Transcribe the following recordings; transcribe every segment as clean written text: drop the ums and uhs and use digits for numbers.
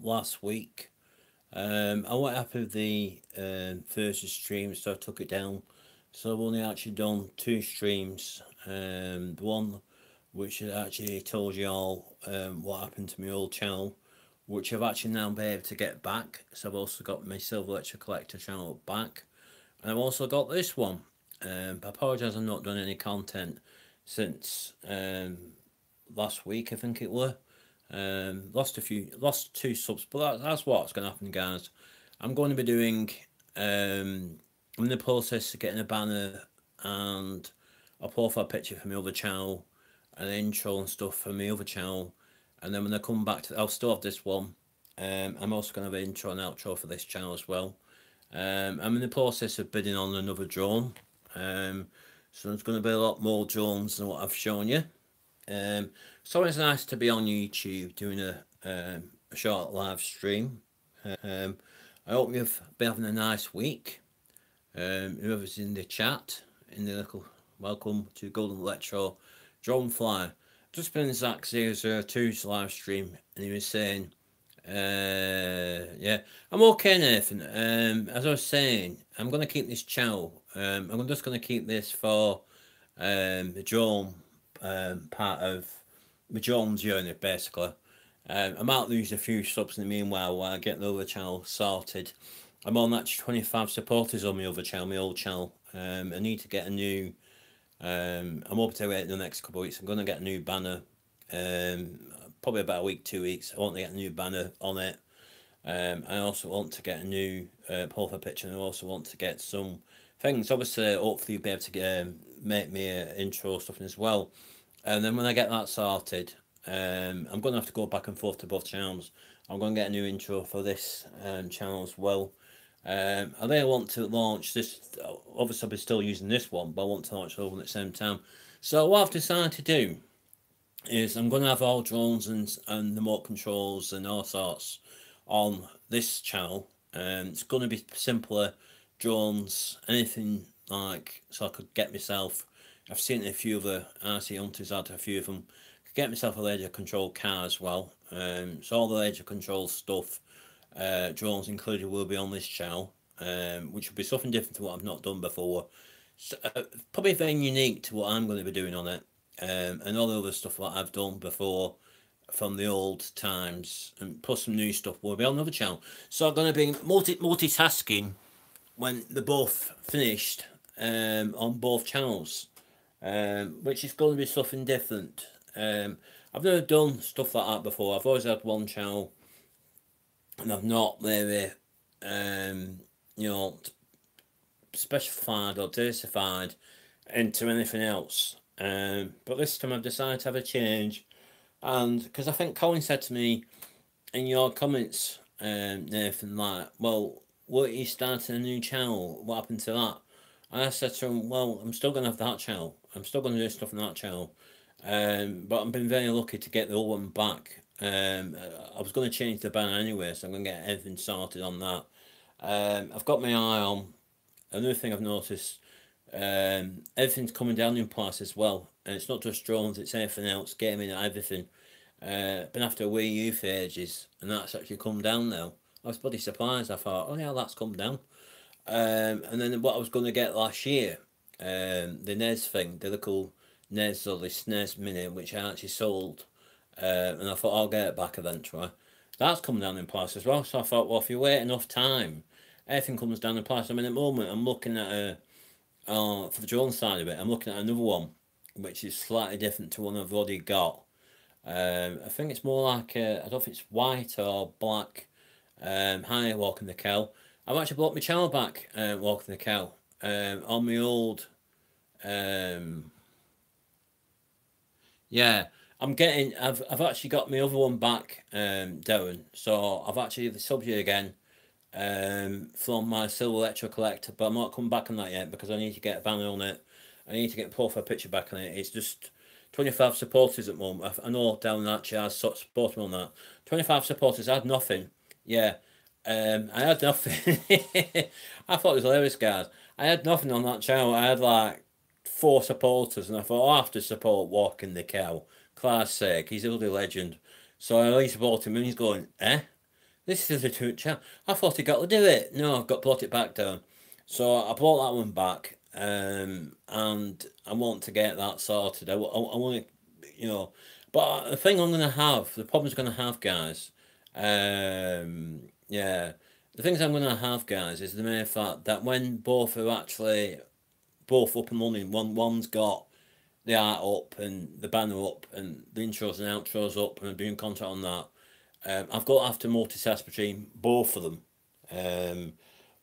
last week. I went up with the Thursday stream, so I took it down. So I've only actually done 2 streams. The one which I actually told you all what happened to my old channel, which I've actually now been able to get back. So I've also got my Silver Lecture Collector channel back, and I've also got this one. I apologise I've not done any content since last week, I think it were. Lost 2 subs, but that's what's going to happen, guys. I'm going to be doing. I'm in the process of getting a banner and a profile picture for my other channel, an intro and stuff for my other channel, and then when I come back to, I'll still have this one. I'm also going to have an intro and outro for this channel as well. I'm in the process of bidding on another drone, so there's going to be a lot more drones than what I've shown you. It's always nice to be on YouTube doing a short live stream. I hope you've been having a nice week. Whoever's in the chat, in the little welcome to Golden Retro Drone Flyer. Just been Zach002's live stream, and he was saying, yeah, I'm okay, Nathan. As I was saying, I'm going to keep this channel. I'm just going to keep this for the drone part of my drone journey, basically. I might lose a few subs in the meanwhile while I get the other channel sorted. I'm on actually 25 supporters on my other channel, my old channel. I need to get a new. I'm hoping to wait in the next couple of weeks. I'm going to get a new banner. Probably about a week, 2 weeks. I want to get a new banner on it. I also want to get a new profile picture, and I also want to get some things. Obviously, hopefully, you'll be able to make me an intro or something as well. And then when I get that sorted, I'm going to have to go back and forth to both channels. I'm going to get a new intro for this channel as well. I really want to launch this. Obviously, I'll be still using this one, but I want to launch the other one at the same time. So what I've decided to do is I'm going to have all drones and remote controls and all sorts on this channel. It's going to be simpler drones, anything like, so I could get myself. I've seen a few other RC hunters had a few of them. Could get myself a laser control car as well. So all the laser control stuff, drones included, will be on this channel, which will be something different to what I've not done before. So, probably very unique to what I'm going to be doing on it, and all the other stuff that I've done before from the old times, and plus some new stuff will be on another channel. So I'm going to be multitasking when they're both finished on both channels. Which is going to be something different. I've never done stuff like that before. I've always had one channel, and I've not really, specified or diversified into anything else. But this time I've decided to have a change, and because I think Colin said to me in your comments, Nathan, like, well, what are you starting a new channel? What happened to that? And I said to him, well, I'm still going to have that channel. I'm still going to do stuff on that channel. But I've been very lucky to get the old one back. I was going to change the banner anyway, so I'm going to get everything sorted on that. I've got my eye on another thing I've noticed. Everything's coming down in price as well. And it's not just drones, it's anything else, gaming and everything. Been after a Wii U for ages, and that's actually come down now. I was bloody surprised. I thought, oh yeah, that's come down. And then what I was going to get last year, the NES thing, the little NES or the SNES Mini, which I actually sold, and I thought I'll get it back eventually. That's come down in price as well. So I thought, well, if you wait enough time, everything comes down in price. I mean, at the moment, I'm looking at for the drone side of it, I'm looking at another one, which is slightly different to one I've already got. I think it's more like I don't know if it's white or black. Hi, Walking the Cow. I've actually brought my channel back, Walking the Cow, on my old, yeah, I've actually got my other one back, Darren, so I've actually subbed you again, from my Silver Lecture Collector, but I'm not coming back on that yet, because I need to get a banner on it, I need to get a profile picture back on it. It's just 25 supporters at the moment. I know Darren actually has supported me on that. 25 supporters, I had nothing, yeah. I had nothing. I thought it was hilarious, guys. I had nothing on that channel. I had like 4 supporters, and I thought, I have to support Walking the Cow. Class sake, he's a bloody legend. So I really support him, and he's going, eh? This is a two channel. I thought I got to do it. No, I've got to plot it back down. So I brought that one back, and I want to get that sorted. I want to, but the thing I'm going to have, the problem's going to have, guys, yeah, the things I'm going to have, guys, is the mere fact that when both are actually both up and running, one's got the art up and the banner up and the intros and outros up, and I'm doing content on that. I've got to have to multitask between both of them.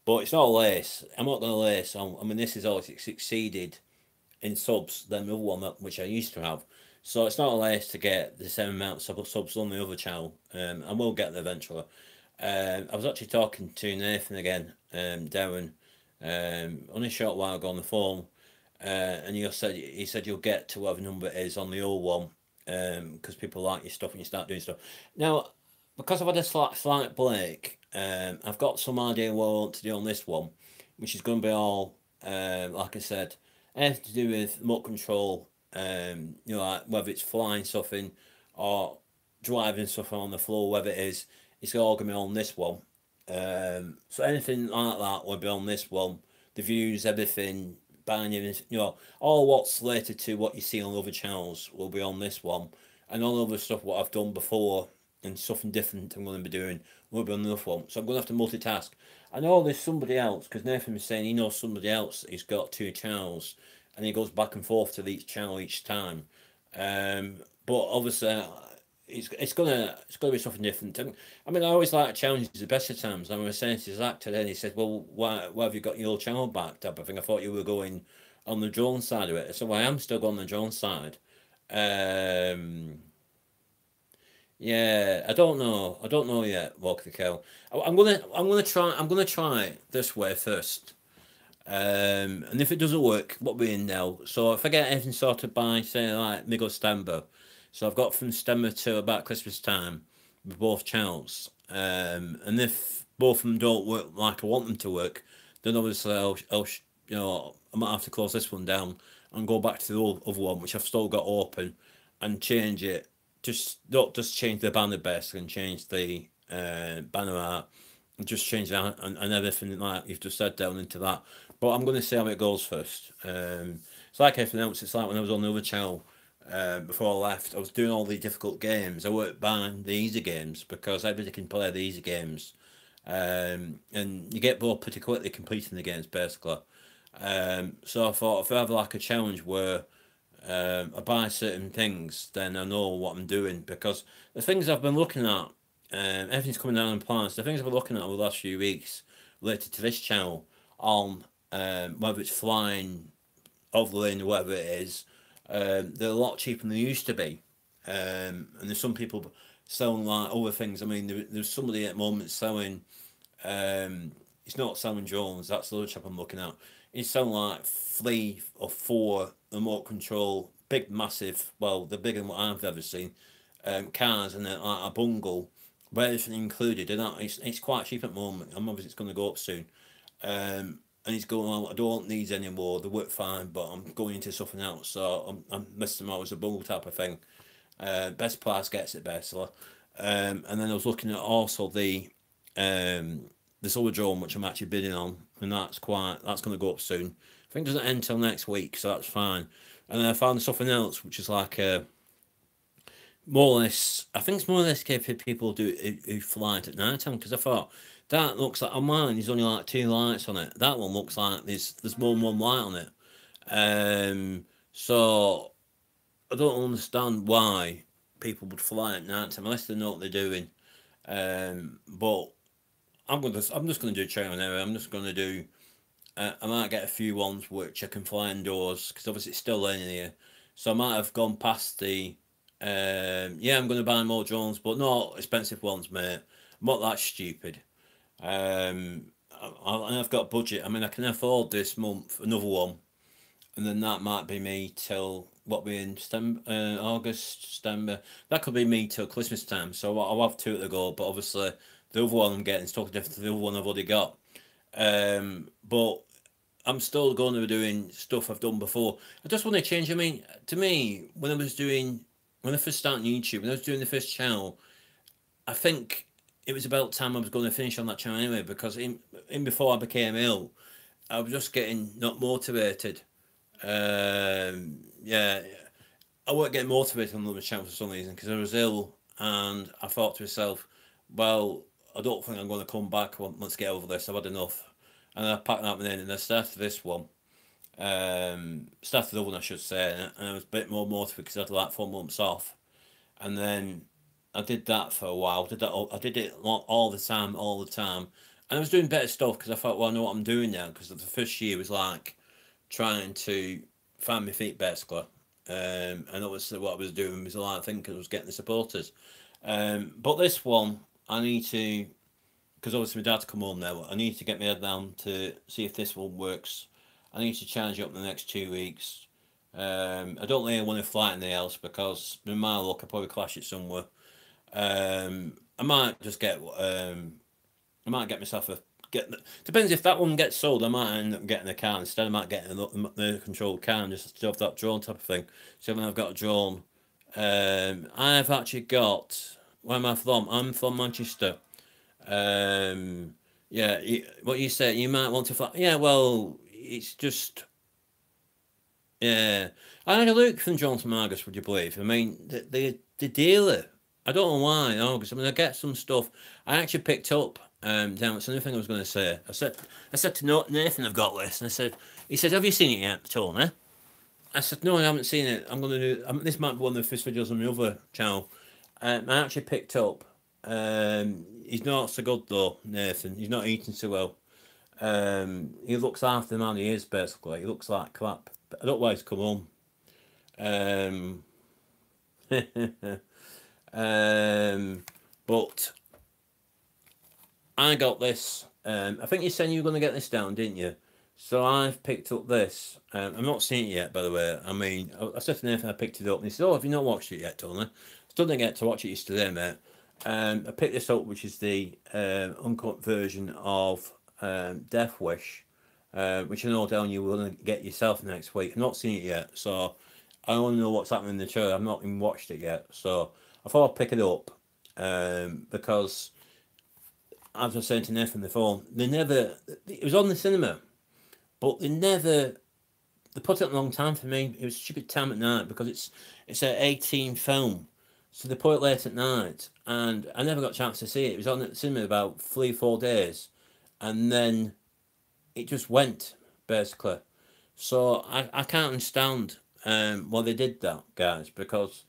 But it's not a lace. I'm not going to lace on. I mean, this has always succeeded in subs than the other one which I used to have. So it's not a lace to get the same amount of subs on the other channel. I will get there eventually. I was actually talking to Nathan again, Darren, only a short while ago on the phone, and he said you'll get to whatever number it is on the old one, because people like your stuff and you start doing stuff. Now, because I've had a slight break, I've got some idea what I want to do on this one, which is going to be all, like I said, anything to do with remote control, like whether it's flying something or driving something on the floor, whether it is, it's all going to be on this one. So anything like that will be on this one. The views, everything, banging, all what's related to what you see on other channels will be on this one, and all the other stuff what I've done before and something different I'm going to be doing will be on the other one. So I'm going to have to multitask. I know there's somebody else, because Nathan was saying he knows somebody else who's got two channels, and he goes back and forth to each channel each time. But obviously, it's gonna be something different. I mean, I always like challenges the best of times. I was saying to Zach today, and he said, "Well, why have you got your channel backed up?" I think I thought you were going on the drone side of it. So I am still going on the drone side. Yeah, I don't know. I don't know yet. Walk the cow. I'm gonna try it this way first. And if it doesn't work, what we're in now. So if I get anything sorted by, say, like middle September, so I've got from September to about Christmas time with both channels. And if both of them don't work like I want them to work, then obviously I might have to close this one down and go back to the other one, which I've still got open, and change it. Not just change the banner basically and change the banner art, and just change that and everything like you've just said down into that. But I'm going to see how it goes first. It's like everything else. It's like when I was on the other channel before I left. I was doing all the difficult games. I worked buying the easy games because everybody can play the easy games, and you get bored pretty quickly completing the games basically. So I thought if I have like a challenge where I buy certain things, then I know what I'm doing, because the things I've been looking at, everything's coming down in plans. The things I've been looking at over the last few weeks related to this channel on whether it's flying, overlaying, whatever it is, they're a lot cheaper than they used to be. And there's some people selling like other things. I mean, there's somebody at the moment selling. It's not selling drones. That's the other chap I'm looking at. He's selling like 3 or 4 remote control, big, massive. Well, they're bigger than what I've ever seen. Cars and like a bungle, where everything included. And it's quite cheap at the moment. I'm obviously it's going to go up soon. And he's going, well, I don't want these anymore. They work fine, but I'm going into something else. So I'm missing them out as a bungle type of thing. Best price gets it basically. And then I was looking at also this other drone which I'm actually bidding on, and that's going to go up soon. I think it doesn't end until next week, so that's fine. And then I found something else which is like more or less. I think it's more or less for people who fly it at night time, because I thought that looks like on mine. There's only like 2 lights on it. That one looks like there's more than one light on it. So I don't understand why people would fly at night time unless they know what they're doing. But I'm just gonna do trial and error. I'm just gonna do. I might get a few ones which I can fly indoors, because obviously it's still raining here. So I might have gone past the. Yeah, I'm gonna buy more drones, but not expensive ones, mate. I'm not that stupid. I've got budget. I mean, I can afford this month another one, and then that might be me till what we in September, August, September. That could be me till Christmas time. So I'll have 2 to go. But obviously, the other one I'm getting is totally different to the other one I've already got. But I'm still going to be doing stuff I've done before. I just want to change. I mean, to me, when I first started YouTube, when I was doing the first channel, I think it was about time I was going to finish on that channel anyway, because in before I became ill, I was just getting not motivated. Yeah, I weren't getting motivated on the channel for some reason because I was ill, and I thought to myself, well, I don't think I'm going to come back. Well, let's get over this. I've had enough, and I packed that one in, and I started this one. Started the other one, I should say, and I was a bit more motivated because I had like 4 months off, and then I did that for a while. I did it all the time, and I was doing better stuff because I thought, well, I know what I'm doing now. Because the first year was like trying to find my feet basically, and obviously what I was doing was a lot of things because I was getting the supporters. But this one, I need to, because obviously my dad's come home now. I need to get my head down to see if this one works. I need to change it up in the next 2 weeks. I don't really want to fly in the house because with my luck, I probably clash it somewhere. I might just get I might get myself a depends if that one gets sold. I might end up getting a car instead. I might get the controlled car and just have that drone type of thing. So when I've got a drone, I've actually got, where am I from? I'm from Manchester. Yeah, what you say, you might want to fly. Yeah, well, it's just, yeah. I had a look from John to Margus, would you believe? I mean, the dealer, I don't know why, because I mean, I get some stuff. I actually picked up, damn, it's another thing I was going to say. I said to Nathan, I've got this, and he said, have you seen it yet, Tony? I said, no, I haven't seen it. I'm going to do, this might be one of the first videos on my other channel. I actually picked up, he's not so good though, Nathan. He's not eating so well. He looks half the man he is, basically. He looks like crap. But I don't know why he's come home. But I got this. I think you said you were going to get this down, didn't you? So I've picked up this. I'm not seen it yet, by the way. I mean, I said to Nathan I picked it up, and he said, "Oh, have you not watched it yet, Tony?" I still didn't get to watch it yesterday, mate. I picked this up, which is the uncut version of Death Wish, which I know down you will get yourself next week. I've not seen it yet, so I only know what's happening in the trailer. I've not even watched it yet, so I thought I'd pick it up because, as I was saying to Nathan on the phone, it was on the cinema, but they put it on a long time for me. It was a stupid time at night because it's an 18 film, so they put it late at night, and I never got a chance to see it. It was on at the cinema about 3-4 days, and then it just went, basically. So I can't understand why they did that, guys, because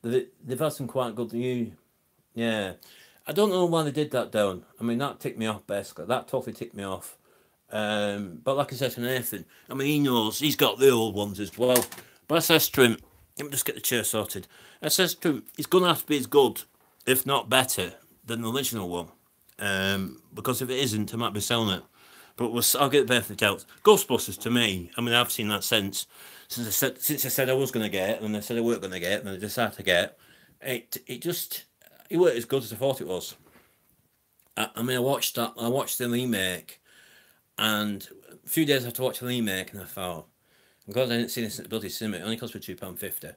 they've had some quite good reviews. Yeah. I don't know why they did that down. I mean, that ticked me off, basically. That totally ticked me off. But like I said to Nathan, I mean, he knows, he's got the old ones as well. But I says to him, let me just get the chair sorted. I says to him, it's going to have to be as good, if not better, than the original one. Because if it isn't, I might be selling it. But I'll get the benefit out. Ghostbusters, to me, I mean, I've seen that since I said I was going to get it, and I said I weren't going to get it, and I decided to get it. It weren't as good as I thought it was. I mean, I watched the remake, and a few days after watching the remake, and I thought, I'm glad I didn't see this at the bloody cinema. It only cost me £2.50.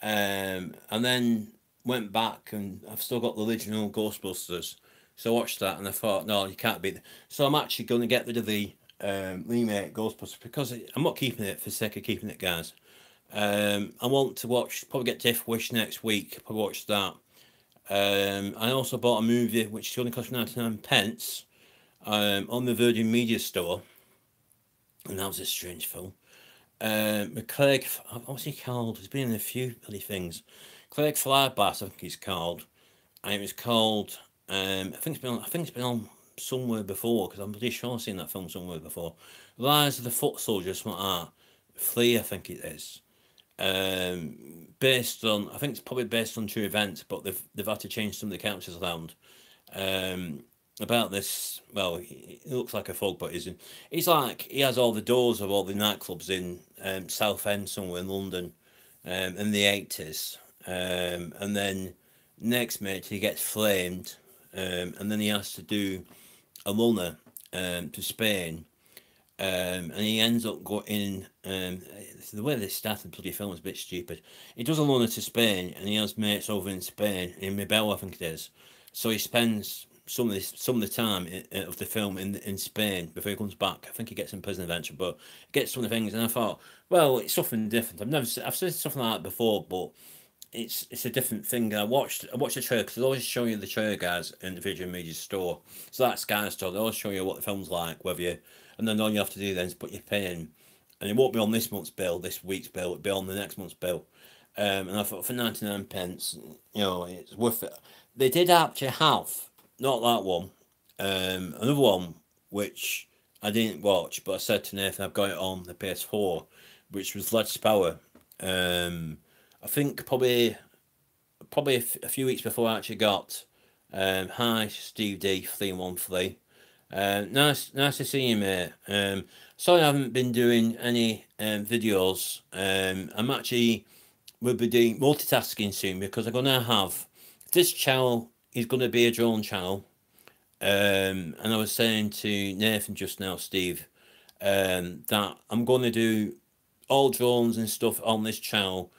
And then went back, and I've still got the original Ghostbusters. So I watched that, and I thought, no, you can't beat it. So I'm actually going to get rid of the remake Ghostbusters because I'm not keeping it for the sake of keeping it, guys. I want to probably get Death Wish next week. Probably watch that. I also bought a movie which only cost 99p on the Virgin Media Store, and that was a strange film. Craig, what's he called? He's been in a few bloody things. Craig Flybass, I think he's called, and it was called. I think it's been on somewhere before because I'm pretty sure I've seen that film somewhere before. Rise of the Foot Soldier, something like that. Flea, I think it is. Based on, I think it's probably based on true events, but they've had to change some of the characters around. About this, well, he looks like a folk, but isn't. He's like, he has all the doors of all the nightclubs in Southend, somewhere in London, in the 80s. And then next minute he gets flamed, and then he has to do a runner to Spain. And he ends up going the way they started the bloody film is a bit stupid. He does a runner to Spain, and he has mates over in Spain, in Marbella, I think it is. So he spends some of the time of the film in Spain before he comes back. I think he gets in prison eventually, but he gets some of the things, and I thought, well, it's something different. I've seen something like that before, but it's a different thing. I watched the trailer because they always show you the trailer, guys, in the video media store. So that Sky store, they always show you what the film's like, whether you, and then all you have to do then is put your pay in, and it won't be on this month's bill, this week's bill. It'll be on the next month's bill. And I thought for 99 pence, it's worth it. They did actually have, not that one, another one which I didn't watch, but I said to Nathan I've got it on the PS4, which was Let's Power. I think probably a few weeks before I actually got. Hi Steve D 313. Nice to see you, mate. Sorry I haven't been doing any videos. We'll be doing multitasking soon because I'm gonna have this channel is gonna be a drone channel. And I was saying to Nathan just now, Steve, that I'm gonna do all drones and stuff on this channel.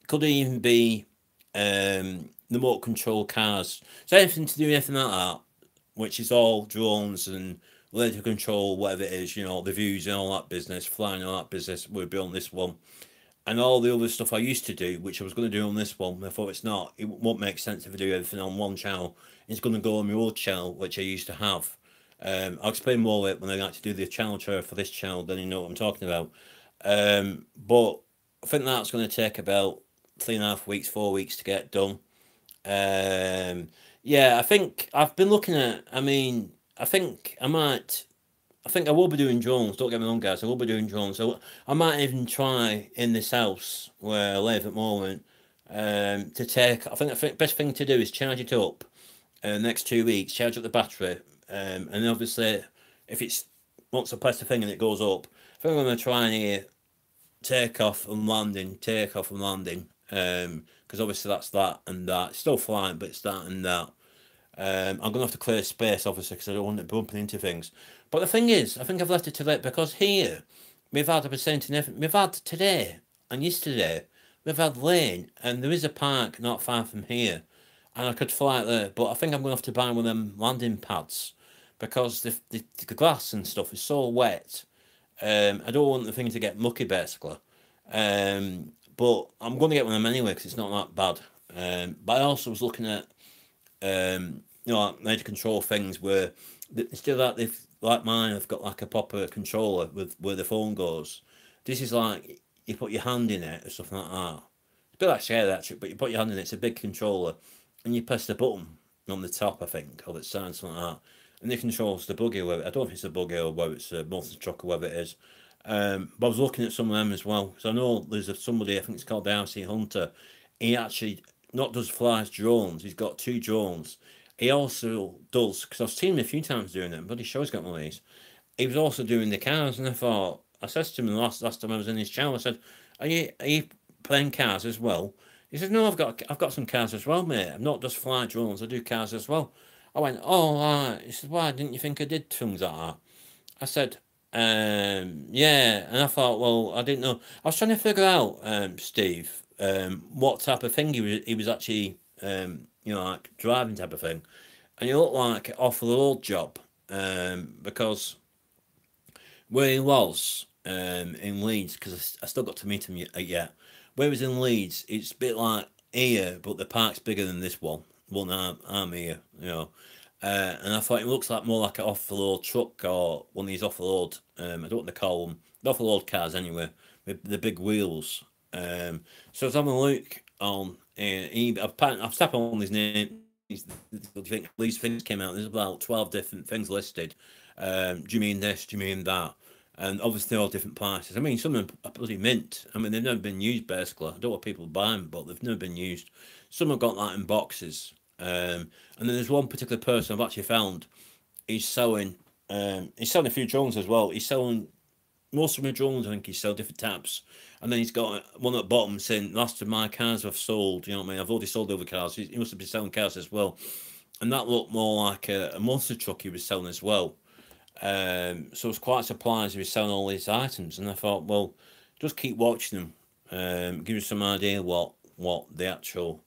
Could even be remote control cars. So anything to do with anything like that, which is all drones and laser control, whatever it is, the views and all that business, flying and all that business, will be on this one. And all the other stuff I used to do, which I was going to do on this one, I thought it won't make sense if I do everything on one channel. It's going to go on my old channel, which I used to have. I'll explain more of it when I actually do the channel trailer for this channel, then you know what I'm talking about. But I think that's going to take about 3.5 weeks, 4 weeks to get done. Yeah, I think I've been looking at, I think I will be doing drones, don't get me wrong, guys, I will be doing drones. So I might even try in this house where I live at the moment, to take, I think the best thing to do is charge it up the next 2 weeks, charge up the battery, and obviously if it's, once I press the thing and it goes up, I think I'm going to try and hear take off and landing, because obviously that's that and that. It's still flying, but it's that and that. I'm going to have to clear space, obviously, because I don't want it bumping into things. But the thing is, I think I've left it to late because here, we've had a percentage, we've had today and yesterday, we've had rain, and there is a park not far from here, and I could fly there, but I think I'm going to have to buy one of them landing pads, because the glass and stuff is so wet. I don't want the thing to get mucky, basically. But I'm going to get one of them anyway, because it's not that bad. But I also was looking at, like major control things where instead of that, like mine, I've got like a proper controller with where the phone goes. This is like you put your hand in it or something like that. It's a bit like share actually, but you put your hand in it. It's a big controller, and you press the button on the top, I think, or the side, something like that, and it controls the buggy. Whether I don't know if it's a buggy or whether it's a monster truck or whatever it is. But I was looking at some of them as well. So I know there's somebody, I think it's called the RC Hunter. He actually not does flies drones. He's got 2 drones. He also does, because I've seen him a few times doing them, but he sure he's got one of these. He was also doing the cars, and I said to him the last time I was in his channel, I said, are you playing cars as well? He said, no, I've got some cars as well, mate. I'm not just fly drones, I do cars as well. I went, oh, right. He said, why didn't you think I did things like that? I said, yeah, and I thought, well, I didn't know. I was trying to figure out, Steve, what type of thing he was actually, like driving type of thing, and he looked like an off-the-road job, because where he was in Leeds, because I still got to meet him yet. Where he was in Leeds, it's a bit like here, but the park's bigger than this one. I'm here, and I thought it looks like more like an off-the-road truck or one of these off-the-road, I don't know what they call them, the off-the-road cars anyway, with the big wheels. So I was having a look on I've tapped on his name. These things came out. There's about 12 different things listed. Do you mean this? Do you mean that? And obviously all different prices. I mean, some of them are bloody mint. I mean, they've never been used, basically. I don't want people to buy them, but they've never been used. Some have got that in boxes. And then there's one particular person I've actually found. He's selling a few drones as well. He's selling most of my drones. I think he's selling different types. And then he's got one at the bottom saying, last of my cars I've sold. You know what I mean? I've already sold other cars. He must have been selling cars as well. And that looked more like a monster truck he was selling as well. So I was quite surprised he was selling all these items. And I thought, well, just keep watching them. Give you some idea what the actual,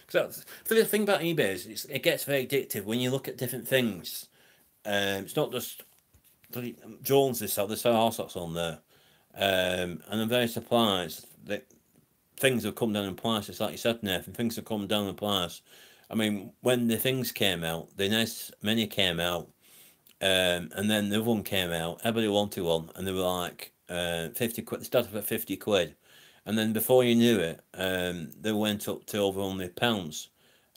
Because the thing about eBay is it gets very addictive when you look at different things. It's not just drones they sell all sorts on there. And I'm very surprised that things have come down in price. It's like you said, Nathan, things have come down in price. I mean, when the things came out, the NES Mini came out, and then the other one came out, everybody wanted one, and they were like 50 quid, they started at 50 quid. And then before you knew it, they went up to over £100.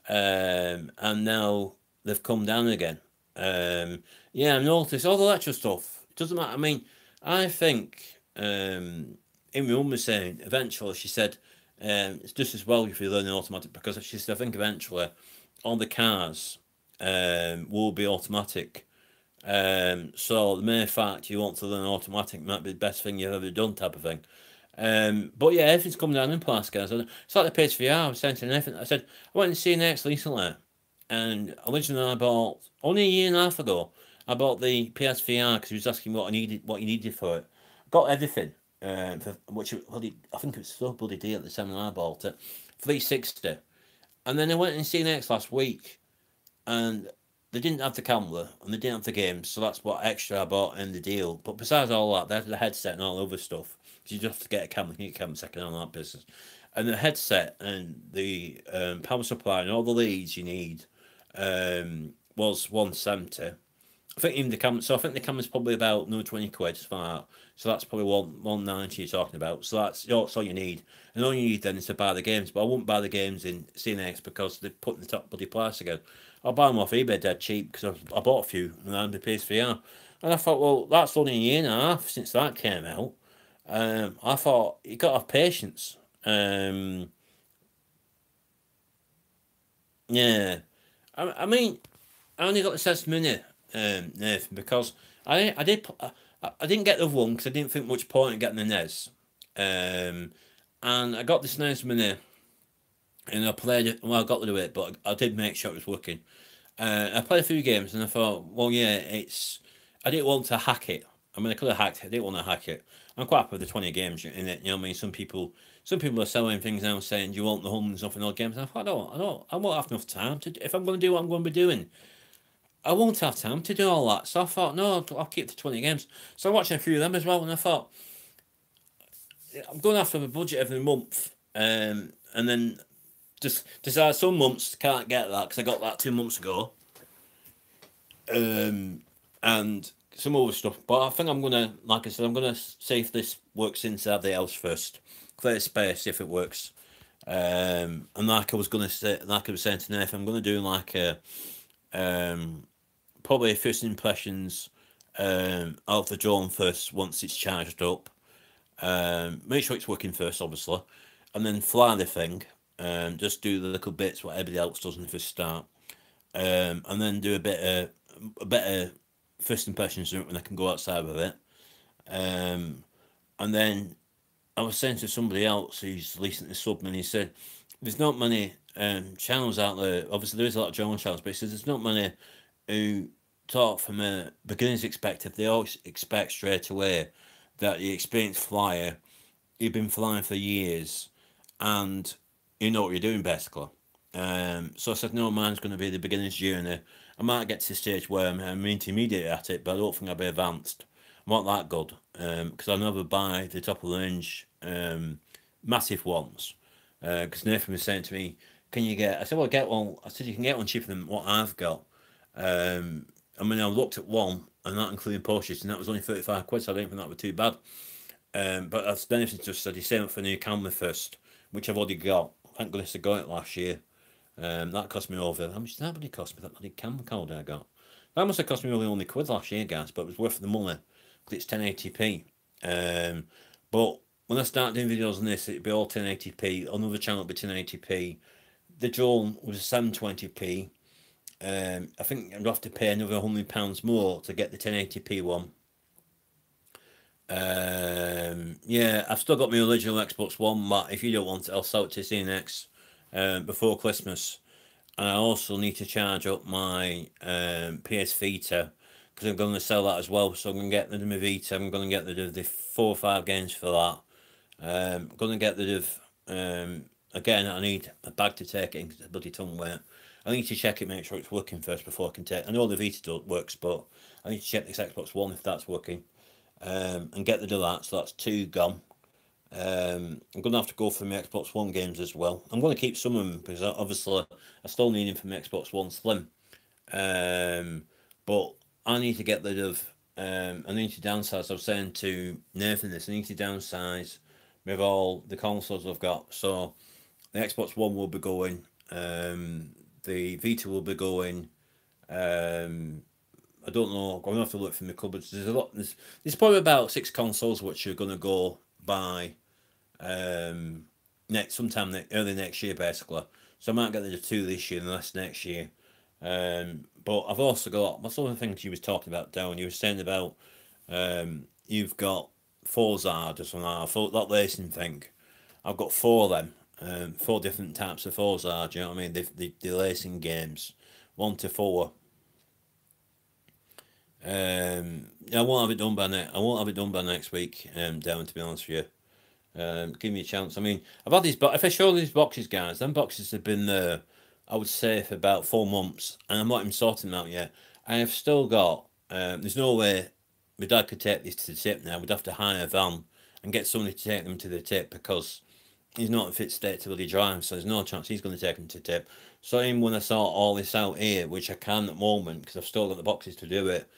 And now they've come down again. Yeah, I've noticed all the extra stuff. It doesn't matter. I mean, I think, in my mum was saying, eventually, she said, it's just as well if you learn an automatic, because she said, I think eventually all the cars will be automatic. So the mere fact you want to learn automatic might be the best thing you've ever done, type of thing. But yeah, everything's coming down in price, guys. It's like the PSVR. I was saying to Nathan, I said, I went to see next recently, and originally I bought, only a year and a half ago, I bought the PSVR because he was asking what you needed for it. Got everything, which I think it was so bloody deal at the time when I bought it, 360. And then I went and seen Next last week, and they didn't have the camera and they didn't have the games, so that's what extra I bought in the deal. But besides all that, they had the headset and all the other stuff. You just have to get a camera, you need a camera second on that business. And the headset and the power supply and all the leads you need was 170. I think even the camera, so I think the camera's probably about another 20 quid for that. So that's probably 190 you're talking about. So that's all you need. And all you need then is to buy the games. But I wouldn't buy the games in CNX because they're putting the top bloody price again. I'll buy them off eBay dead cheap because I bought a few and I'm the PSVR. And I thought, well, that's only a year and a half since that came out. I thought, you got to have patience. Yeah. I mean, I only got the SNES Mini, Nathan, because I didn't get the other one because I didn't think much point in getting the NES. And I got the SNES Mini, and I played it. Well, I got rid of it, but I did make sure it was working. I played a few games, and I thought, well, yeah, I didn't want to hack it. I mean, I could have hacked it. I didn't want to hack it. I'm quite happy with the 20 games in it. You know what I mean? Some people are selling things now saying, do you want the hundreds of odd games? And I thought, I won't have enough time to. If I'm going to do what I'm going to be doing, I won't have time to do all that. So I thought, no, I'll keep the 20 games. So I'm watching a few of them as well, and I thought, I'm going after the budget every month, and then just decide some months can't get that because I got that 2 months ago, and some other stuff. But I think I'm gonna, like I said, I'm gonna see if this works inside the house first, clear space, see if it works. And like I was saying to Nathan, I'm gonna do like a probably first impressions of the drone first once it's charged up. Make sure it's working first, obviously, and then fly the thing. Just do the little bits what everybody else does in the first start, and then do a bit of first impressions when I can go outside with it. And then I was saying to somebody else who's recently subbed me, and he said, there's not many channels out there. Obviously, there is a lot of drone channels, but he says there's not many who talk from a beginner's perspective. They always expect straight away that the experienced flyer, you've been flying for years, and you know what you're doing, basically. So I said, no, mine's going to be the beginner's journey. I might get to the stage where I'm intermediate at it, but I don't think I'll be advanced. I'm not that good, because I'll never buy the top of the range massive ones. Because Nathan was saying to me, can you get, I said, well, get one. I said, you can get one cheaper than what I've got. I mean, I looked at one, and that including postage, and that was only 35 quid, so I didn't think that was too bad. But as Nathan just said, he's saving up for a new camera first, which I've already got. Thank goodness I got it last year. That cost me over, how much did that really cost me, that bloody camera holder I got? That must have cost me only quid last year, guys, but it was worth the money, because it's 1080p. But when I start doing videos on this, it'll be all 1080p, on another channel it'll be 1080p. The drone was 720p. I think I'd have to pay another £100 more to get the 1080p one. Yeah, I've still got my original Xbox One, but if you don't want it, I'll sell it to CNX before Christmas. And I also need to charge up my PS Vita, because I'm going to sell that as well. So I'm going to get rid of my Vita. I'm going to get rid of the 4 or 5 games for that. I'm going to get rid of again, I need a bag to take it in because it's bloody tongue weight. I need to check it, make sure it's working first before I can take. I know the Vita works, but I need to check this Xbox One if that's working, and get rid of that. So that's 2 gone. I'm going to have to go for my Xbox One games as well. I'm going to keep some of them because obviously I still need them for my Xbox One Slim. But I need to get rid of. I need to downsize. I was saying to Nathan this. I need to downsize with all the consoles I've got. So the Xbox One will be going. The Vita will be going. I don't know. I'm gonna have to look for my cupboards. There's a lot. There's probably about 6 consoles which are gonna go by sometime early next year, basically. So I might get the 2 this year and the rest next year. But I've also got what's other things you was talking about, Darren? You were saying about you've got Forza or something like that racing thing. I've got 4 of them, 4 different types of Forza. Do you know what I mean? The racing games, 1 to 4. I won't have it done by next. I won't have it done by next week. Darren, to be honest with you. Give me a chance. I mean, I've had these. But if I show these boxes, guys, them boxes have been there. I would say for about 4 months, and I'm not even sorting them out yet. I have still got. There's no way my dad could take these to the tip now. We'd have to hire a van and get somebody to take them to the tip because he's not in fit state to really drive. So there's no chance he's going to take them to the tip. So even when I sort all this out here, which I can at the moment because I've still got the boxes to do it.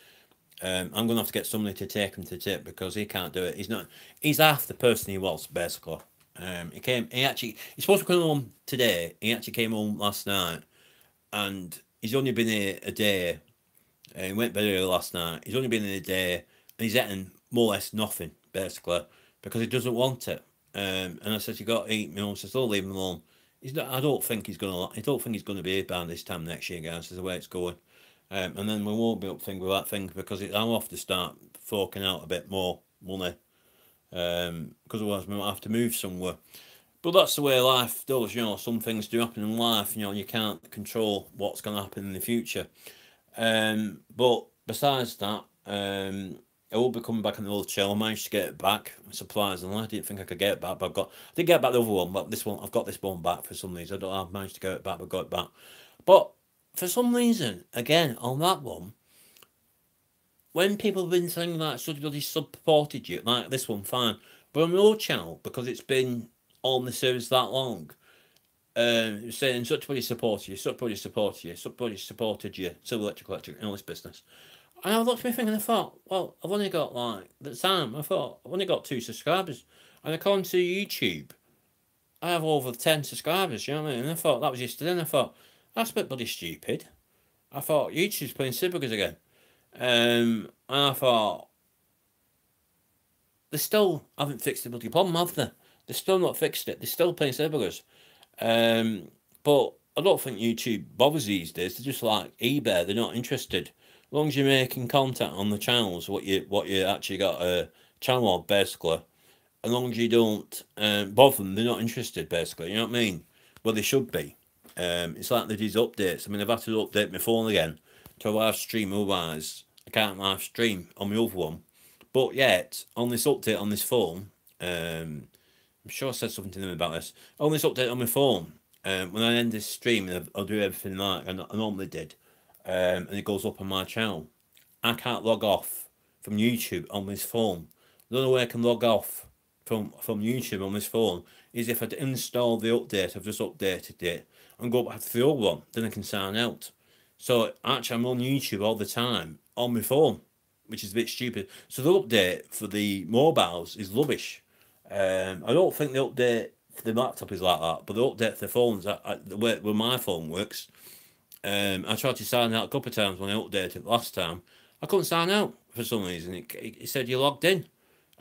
I'm going to have to get somebody to take him to the tip because he can't do it. He's half the person he was, basically. He's supposed to come home today. He actually came home last night, and he's only been here a day. He went bed early last night. He's only been here a day, and he's eating more or less nothing, basically, because he doesn't want it. And I said, you got to eat. My mum says, don't leave him alone. He's not. I don't think he's gonna be here by this time next year, guys. Is the way it's going. And then we won't be up thing with that thing because I'll have to start forking out a bit more money. Because otherwise we might have to move somewhere. But that's the way life does, you know. Some things do happen in life, you know. You can't control what's going to happen in the future. But besides that, I will be coming back on the old channel. I managed to get it back, surprisingly. I didn't think I could get it back, but I did get back the other one, but this one, I've got this one back for some reason. I've managed to get it back, but got it back. But for some reason, again, on that one, when people have been saying that somebody supported you, like this one, fine. But on your channel, because it's been on the service that long, saying somebody supported you, somebody supported you, somebody supported you, Civil Electric, and all this business. And I looked at my thing and I thought, well, I've only got at the time, I thought, I've only got 2 subscribers. And according to YouTube, I have over 10 subscribers, you know what I mean? And I thought, that was yesterday, and I thought, that's a bit bloody stupid. I thought, YouTube's playing Civigas again. And I thought, they still haven't fixed the bloody problem, have they? They've still not fixed it. They're still playing Civigas. But I don't think YouTube bothers these days. They're just like eBay. They're not interested. As long as you're making content on the channels, what you actually got a channel on, basically. As long as you don't bother them, they're not interested, basically. You know what I mean? Well, they should be. It's like these updates. I mean, I've had to update my phone again to live stream, otherwise I can't live stream on my other one. But yet, on this update on this phone, I'm sure I said something to them about this. On this update on my phone, when I end this stream, I'll do everything like I normally did, and it goes up on my channel. I can't log off from YouTube on this phone. The only way I can log off from YouTube on this phone is if I install the update. I've just updated it and go back to the old one. Then I can sign out. So actually, I'm on YouTube all the time on my phone, which is a bit stupid. So the update for the mobiles is rubbish. I don't think the update for the laptop is like that, but the update for the phones, the way my phone works, I tried to sign out a couple of times when I updated it last time. I couldn't sign out for some reason. It said you logged in.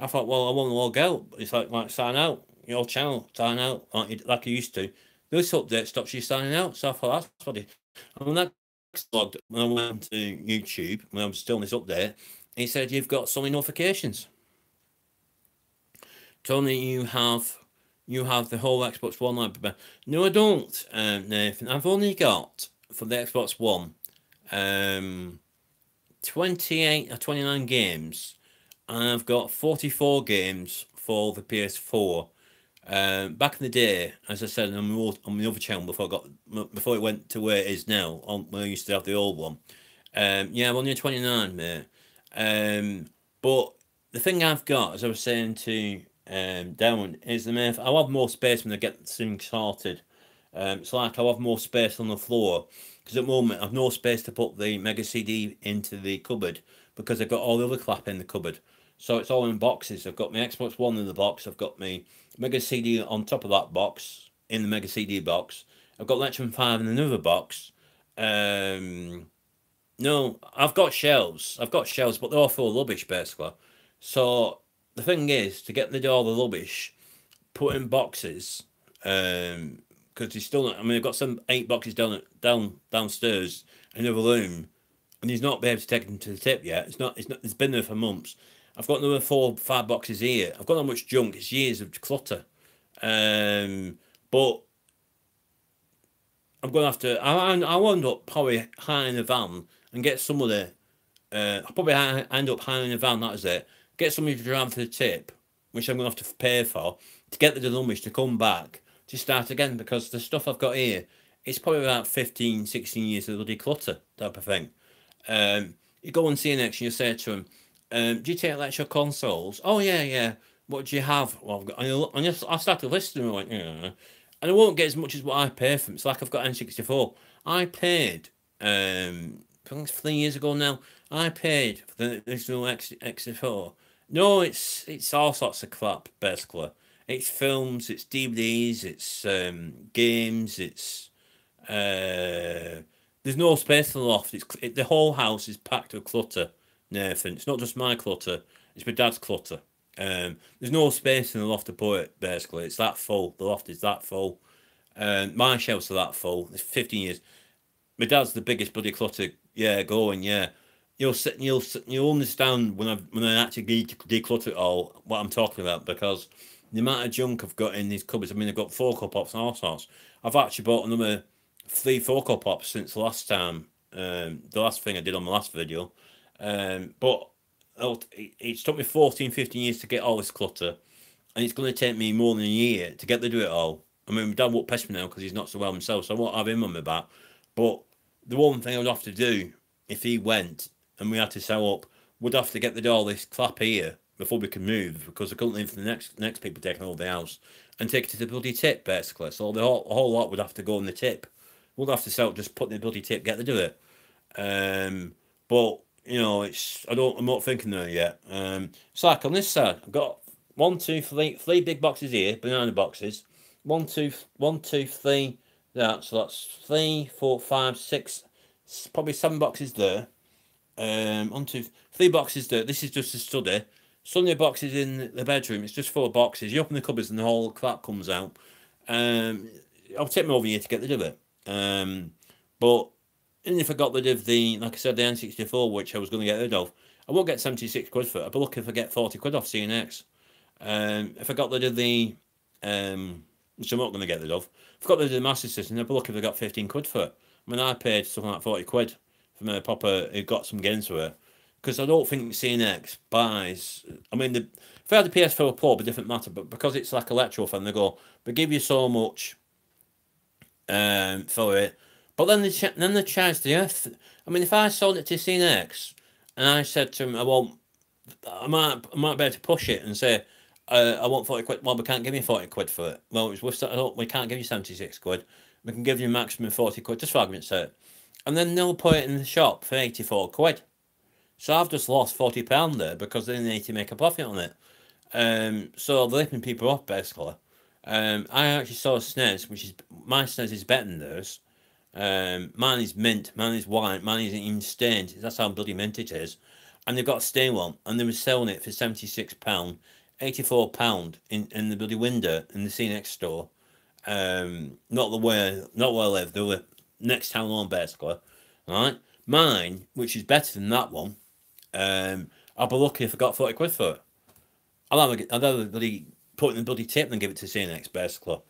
I thought, well, I want to log out. It's like sign out, your channel, sign out, like you used to. This update stops you signing out. So I thought, that's funny. And when I logged, when I went to YouTube, when I was still on this update, it said you've got so many notifications. Tony, you have the whole Xbox One library. No, I don't, Nathan. I've only got, for the Xbox One, 28 or 29 games, and I've got 44 games for the PS4. Back in the day, as I said on the other channel before it went to where it is now, when I used to have the old one. Yeah, I'm only 29, mate. But the thing I've got, as I was saying to Darren, is I'll have more space when I get things sorted. It's like I'll have more space on the floor, because at the moment I've no space to put the Mega CD into the cupboard, because I've got all the other crap in the cupboard. So it's all in boxes. I've got my Xbox One in the box. I've got my Mega CD on top of that box, in the Mega CD box. I've got Lectrum 5 in another box. No, I've got shelves. But they're all full of rubbish, basically. So the thing is, to get rid of all the rubbish, put in boxes, because he's still not. I mean, I've got some 8 boxes downstairs in another room, and he's not been able to take them to the tip yet. It's not. It's been there for months. I've got another 4, 5 boxes here. I've got that much junk. It's years of clutter. But I'm gonna have to. I'll end up probably hiring a van and get somebody. I'll probably end up hiring a van. That is it. Get somebody to drive to the tip, which I'm gonna have to pay for, to get the rubbish to come back to start again, because the stuff I've got here, it's probably about 15, 16 years of bloody clutter type of thing. You go and see an ex and you say to him, do you take electro consoles? Oh yeah, yeah. What do you have? Well, I've got, and I started listening, and I went, yeah. And I won't get as much as what I pay for them. It's like I've got N64. I paid, I think it's 3 years ago now, I paid for the original X64. No, it's all sorts of crap, basically. It's films, it's DVDs, it's games, it's there's no space in the loft. The whole house is packed with clutter, Nathan. It's not just my clutter, it's my dad's clutter. There's no space in the loft to put it, basically. It's that full. The loft is that full. My shelves are that full. It's 15 years. My dad's the biggest bloody clutter, yeah, going, yeah. You'll understand when I actually declutter it all, what I'm talking about, because the amount of junk I've got in these cupboards. I mean, I've got Funko Pops and all sorts. I've actually bought another 3 Funko Pops since the last time, the last thing I did on my last video. But it's took me 14, 15 years to get all this clutter, and it's going to take me more than a year to get to do it all. I mean, my dad won't pest me now because he's not so well himself, so I won't have him on my back. But the one thing I would have to do, if he went and we had to sell up, would have to get rid of all this crap here before we could move, because I couldn't leave for the next people taking over the house and take it to the bloody tip, basically. So the whole lot would have to go in the tip. We'd have to sell, just put in the bloody tip, get to do it. But you know, I'm not thinking there yet. It's like on this side, I've got 1, 2, 3 big boxes here, banana boxes. 1, 2, 3. That, so that's 3, 4, 5, 6, probably 7 boxes there. 1, 2, 3 boxes there. This is just a study. Sunday boxes in the bedroom. It's just 4 boxes. You open the cupboards and the whole crap comes out. I'll take me over here to get rid of it. But even if I got rid of like I said, the N64, which I was going to get rid of, I won't get 76 quid for it. I'll be lucky if I get 40 quid off CNX. If I got rid of the, which I'm not going to get rid of, if I got rid of the Master System, I'll be lucky if I got 15 quid for it. I mean, I paid something like 40 quid from a popper who got some gains for it. Because I don't think CNX buys. I mean, if I had the PS4 Pro, it'd be a different matter. But because it's like electro fan, they give you so much for it. But then they charge the earth. I mean, if I sold it to CNX and I said to him, I might be able to push it and say, I want 40 quid. Well, we can't give you 40 quid for it. Well, we can't give you 76 quid. We can give you a maximum 40 quid, just for argument's sake. And then they'll put it in the shop for 84 quid. So I've just lost £40 there because they need to make a profit on it. So they're ripping people off, basically. I actually saw a SNES, which is, my SNES is better than theirs. Mine is mint, mine is white, mine isn't even stained. That's how bloody mint it is. And they've got a stain one, and they were selling it for £76, £84 in the bloody window in the CNX store. Not where I live, they were next town on, basically. Alright? Mine, which is better than that one, I'll be lucky if I got 40 quid for it. I'd rather bloody put it in the bloody tip than give it to CNX, basically.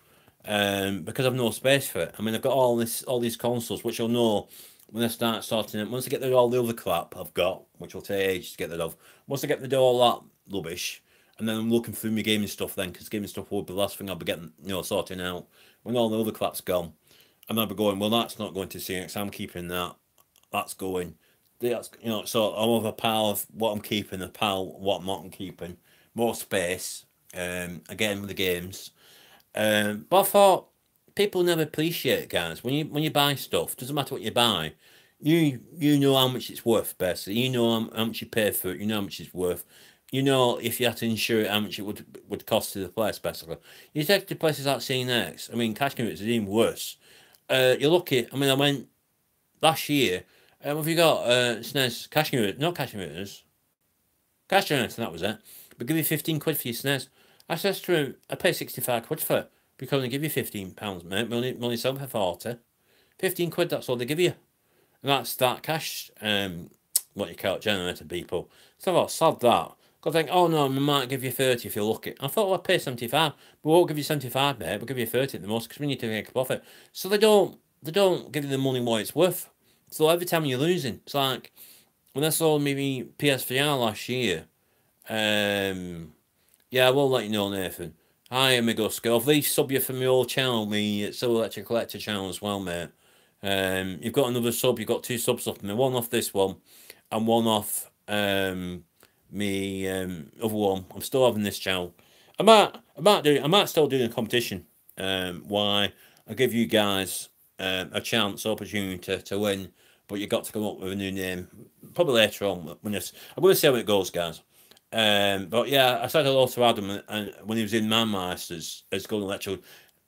Because I've no space for it. I mean, I've got all these consoles, which I'll know when I start sorting it. Once I get rid of all the other crap I've got, which will take ages to get rid of. Once I get rid of all that rubbish, and then I'm looking through my gaming stuff then, because gaming stuff will be the last thing I'll be getting, sorting out when all the other crap's gone. And I'll be going, well, that's not going to CX. I'm keeping that. That's going. That's, so I'm of a pile of what I'm keeping, a pile of what I'm not keeping. More space. Again with the games. But I thought people never appreciate it, guys. When you buy stuff, doesn't matter what you buy. You know how much it's worth, basically. You know how much you pay for it. You know how much it's worth. You know, if you had to insure it, how much it would cost to the place, basically. You take to places like CNX. I mean, cash commuters is even worse. You're lucky. I mean, I went last year. Have you got SNES cash commuters? Not cash commuters. Cash generators, that was it. But give you 15 quid for your SNES. I says to him, I pay 65 quid for it. Because they give you £15, mate. We only sell for 40. 15 quid, that's all they give you. And that's that cash, what you call it, generator people. So I thought, sod that. Because I think, oh no, we might give you 30 if you're lucky. I thought, well, I'll pay 75. We won't give you 75, mate. We'll give you 30 at the most, because we need to make a profit. So they don't give you the money what it's worth. So every time you're losing, it's like, when I sold me PSVR last year, yeah, I will let you know, Nathan. Hi, amigo Skull. Please sub you from my old channel, me Silver Electric Collector channel as well, mate. You've got another sub. You've got 2 subs off me. One off this one, and one off me other one. I'm still having this channel. I might still do a competition. Why I give you guys a chance, opportunity to win, but you got to come up with a new name. Probably later on when this. I'm going to see how it goes, guys. But yeah, I said hello to Adam, and when he was in Manmeister's as Goldenretro,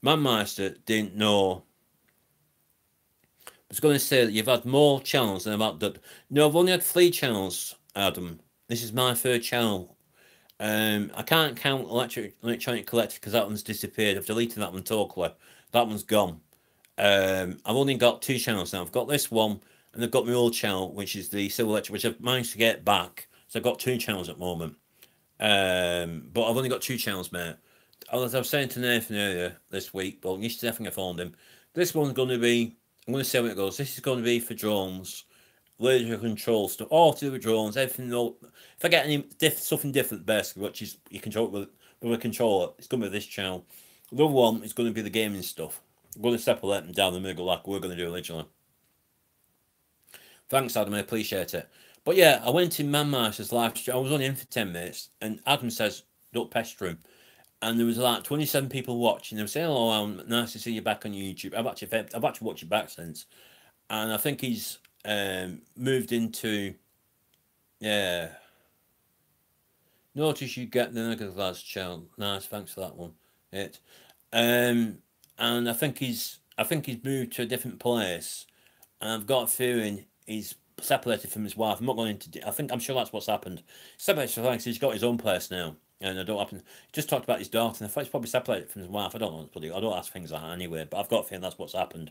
Manmeister didn't know. I was going to say that you've had more channels than I've had that. No, I've only had 3 channels, Adam. This is my 3rd channel. I can't count Electronic Collector because that one's disappeared. I've deleted that one totally. That one's gone. I've only got 2 channels now. I've got this one, and I've got my old channel, which is the Silver Electric, which I've managed to get back. So I've got 2 channels at the moment. But I've only got 2 channels, mate. As I was saying to Nathan earlier this week, well, yesterday I think I phoned him. This one's going to be, I'm going to see how it goes. This is going to be for drones, laser control stuff, all to do with drones, everything. If I get any something different, basically, which is you control it with a controller, it's going to be this channel. The other one is going to be the gaming stuff. I'm going to separate them down the middle like we're going to do originally. Thanks, Adam. I appreciate it. But yeah, I went in Manmeister's live stream. I was only in for 10 minutes, and Adam says, don't pester him. And there was like 27 people watching. They were saying, "Oh, Alan, nice to see you back on YouTube." I've actually watched it back since, and I think he's moved into. Yeah. Notice you get the Nugget Lads channel. Nice, thanks for that one. And I think he's moved to a different place, and I've got a feeling he's separated from his wife. I'm not going into. I'm sure that's what's happened. Separated from he's got his own place now. And I don't happen. Just talked about his daughter, and I thought he's probably separated from his wife. I don't know. I don't ask things like that anyway, but I've got a feeling that's what's happened.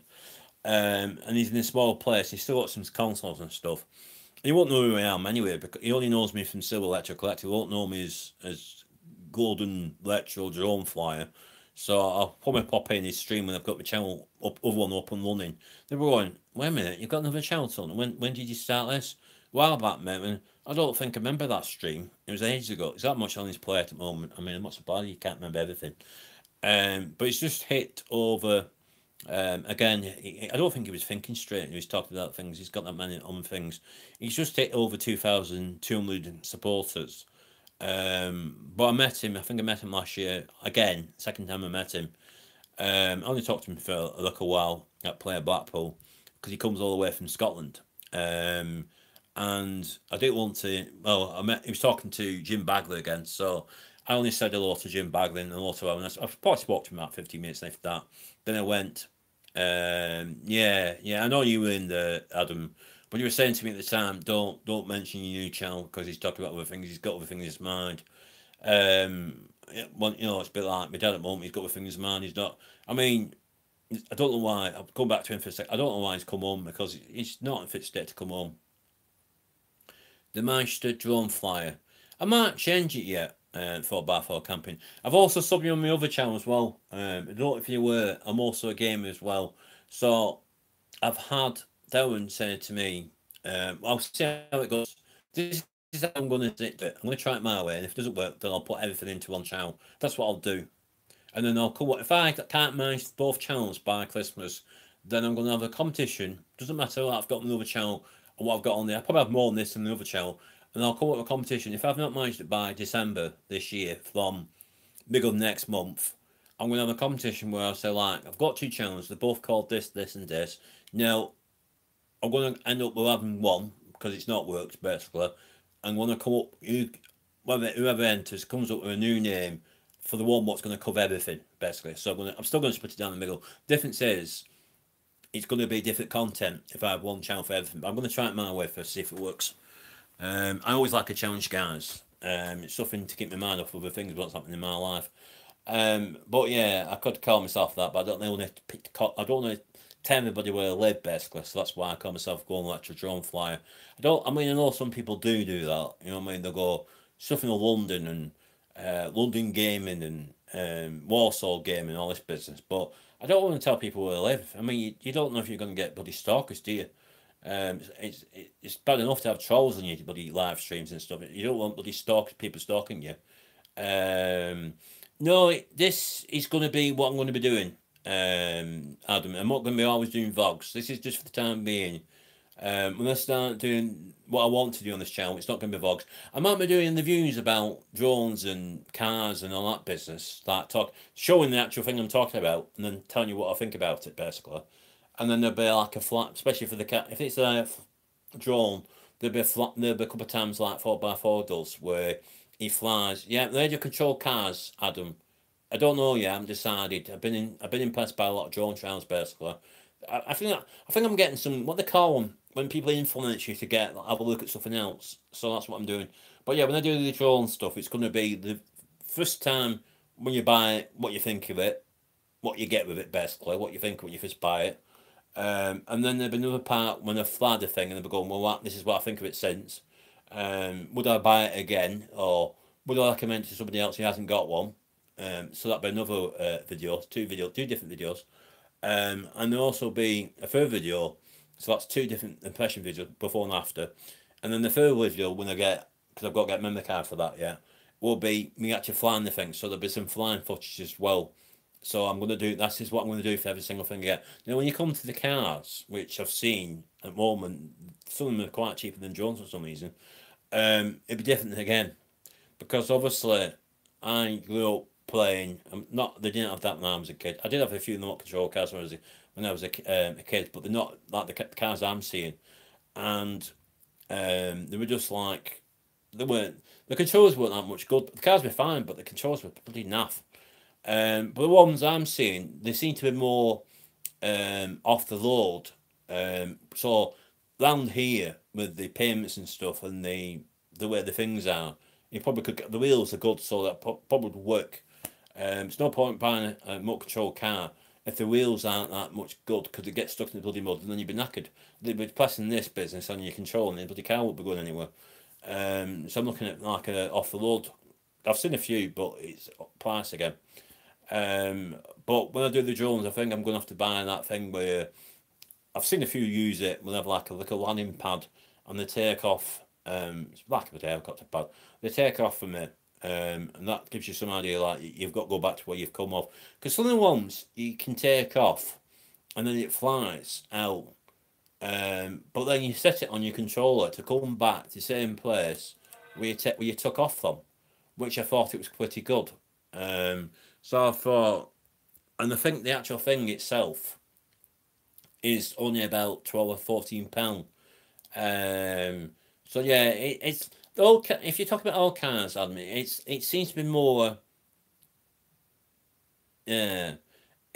And he's in a small place. He's still got some consoles and stuff. He won't know who I am anyway, because he only knows me from Silver Electro Collector. He won't know me as Goldenretrodroneflyer. So I'll probably pop in his stream when I've got the channel other one up and running. They were going, wait a minute, you've got another channel, son. When did you start this? A while back, mate. I don't think I remember that stream. It was ages ago. It's that much on his plate at the moment. I mean, I'm not surprised you can't remember everything. But it's just hit over. Again, I don't think he was thinking straight. He was talking about things. He's got that many on things. He's just hit over 2,200 supporters. But I met him. I think I met him last year. Again, second time I met him. I only talked to him for a little while at Player Blackpool because he comes all the way from Scotland. And I didn't want to. Well, he was talking to Jim Bagley again, so I only said hello to Jim Bagley and hello to him. I probably spoke to him about 15 minutes after that. Then I went, yeah, I know you were in there, Adam, but you were saying to me at the time, don't mention your new channel because he's talking about other things. He's got other things in his mind. Well, it's a bit like my dad at the moment. He's got other things in his mind. He's not. I mean, I don't know why. I'll come back to him for a sec. I don't know why he's come home because he's not in fit state to come home. The Meister Drone Flyer. I might change it yet for Barfall Camping. I've also subbed you on my other channel as well. I don't know if you were. I'm also a gamer as well. So I've had Darren saying to me, I'll see how it goes. This is how I'm going to stick to it. I'm going to try it my way, and if it doesn't work, then I'll put everything into one channel. That's what I'll do. And then I'll come. If I can't manage both channels by Christmas, then I'm going to have a competition. Doesn't matter what I've got on the other channel and what I've got on there. I probably have more on this than the other channel, and I'll come up with a competition. If I've not managed it by December this year, from middle of next month, I'm going to have a competition where I say, like, I've got two channels. They're both called this, and this. Now, I'm going to end up with having one because it's not worked, basically. I'm going to come up, whoever enters comes up with a new name for the one what's going to cover everything, basically. So I'm still going to split it down the middle. Difference is, it's going to be different content if I have one channel for everything. But I'm going to try it my way first, see if it works. I always like a challenge, guys. It's something to keep my mind off other things, what's happening in my life. But yeah, I could call myself that, but I don't want to. I don't want to tell everybody where I live, basically. So that's why I call myself Goldenretrodroneflyer. I mean, I know some people do that. You know what I mean? They go stuff in London and London gaming and Warsaw gaming, all this business. But I don't want to tell people where I live. I mean, you don't know if you're going to get bloody stalkers, do you? It's bad enough to have trolls on your bloody live streams and stuff. You don't want bloody people stalking you. No, this is going to be what I'm going to be doing, Adam. I'm not going to be always doing vlogs. This is just for the time being. When I start doing what I want to do on this channel, it's not going to be vlogs. I might be doing the views about drones and cars and all that business, showing the actual thing I'm talking about, and then telling you what I think about it, basically. And then there'll be like a flat, especially for the car. If it's a drone, there'll be a couple of times like 4x4 does where he flies. Yeah, radio control cars, Adam. I don't know yet. I'm decided. I've been impressed by a lot of drone trials, basically. I think I'm getting some, what they call them, when people influence you to have a look at something else. So that's what I'm doing. But yeah, when I do the drone stuff, it's going to be the first time when you buy it, what you think of it, what you get with it, basically, what you think when you first buy it. And then there'll be another part when I fly the thing and they'll be going, well, this is what I think of it since. Would I buy it again, or would I recommend it to somebody else who hasn't got one? So that'd be another video, two different videos. And there'll also be a third video, so that's two different impression videos, before and after. And then the third video, when I get, because I've got to get a memory card for that, yeah, will be me actually flying the thing. So there'll be some flying footage as well. So I'm going to do, that's just what I'm going to do for every single thing I get. Now, when you come to the cars, which I've seen at the moment, some of them are quite cheaper than drones for some reason, it'd be different again. Because obviously, I grew up playing, they didn't have that when I was a kid. I did have a few remote control cars when I was a kid, but they're not like the cars I'm seeing. And they were just like, the controls weren't that much good. The cars were fine, but the controls were pretty naff. But the ones I'm seeing, they seem to be more off the road. So round here with the payments and stuff and the way the things are, you probably could get the wheels are good, so that probably would work. It's no point buying a remote control car if the wheels aren't that much good, because it gets stuck in the bloody mud and then you'd be knackered. They'd be pressing this business on your control and the bloody car won't be going anywhere. So I'm looking at like a off the road. I've seen a few, but it's price again. But when I do the drones, I think I'm going to have to buy that thing where I've seen a few use it. We'll have like a little landing pad and they take off. It's like a helicopter pad. They take off from it, and that gives you some idea. Like you've got to go back to where you've come off, because some of the ones you can take off, and then it flies out. But then you set it on your controller to come back to the same place where you took off from, which I thought it was pretty good. So I thought, and I think the actual thing itself is only about 12 or 14 pound. So yeah, it's all. If you talk about all cars, Adam, it seems to be more. Yeah,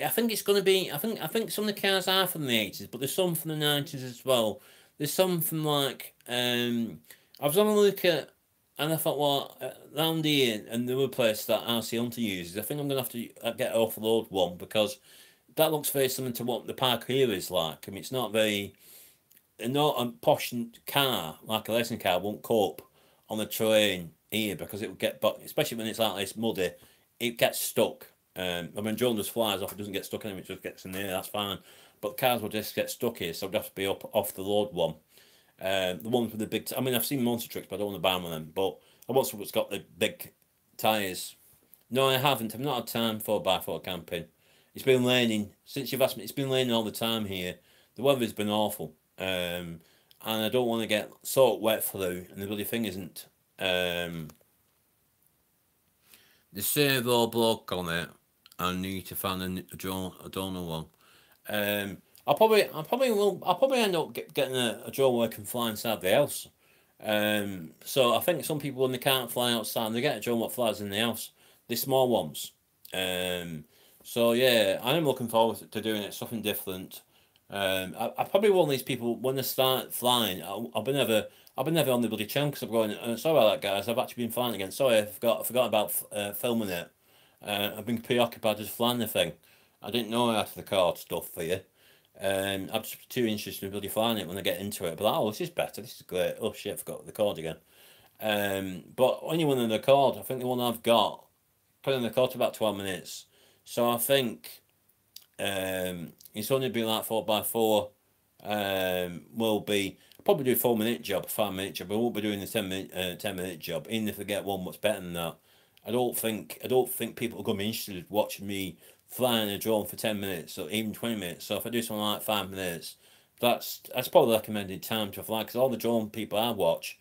I think it's going to be. I think some of the cars are from the 80s, but there's some from the 90s as well. There's some from like. I was on a look at. And I thought, well, round here and the other place that RC Hunter uses, I think I'm going to have to get an off-road one, because that looks very similar to what the park here is like. I mean, it's not a posh car, like a racing car, won't cope on the terrain here, because it will get, especially when it's like this muddy, it gets stuck. I mean, drone just flies off, it doesn't get stuck in it, it just gets in there, that's fine. But cars will just get stuck here, so it would have to be off the road one. The ones with the big. I mean, I've seen monster trucks, but I don't want to buy one of them. But I want something that's got the big tyres. No, I haven't. I've not had time for 4x4 camping. It's been raining since you've asked me. It's been raining all the time here. The weather's been awful, and I don't want to get soaked wet through. And the bloody thing isn't. The servo block on it. I need to find a donor one. I'll probably end up getting a drone where I can fly inside the house. So I think some people, when they can't fly outside, they get a drone that flies in the house. The small ones. So yeah, I am looking forward to doing it, something different. I probably one of these people when they start flying. I've been never on the bloody channel because I'm going. Sorry about that, guys. I've actually been flying again. Sorry, I forgot about filming it. I've been preoccupied just flying the thing. I didn't know I had to record stuff for you. I'm just too interested in bloody flying it when I get into it. But oh, this is better. This is great. Oh shit, I forgot to record again. But anyone in the record, I think the one I've got put in the record for about 12 minutes. So I think it's only been like 4x4. Will be probably do a 4-minute job, 5-minute job. I won't be doing the 10-minute job. Even if I get one much better than that, I don't think people are going to be interested in watching me flying a drone for 10 minutes or even 20 minutes. So if I do something like 5 minutes, that's probably the recommended time to fly. Because all the drone people I watch,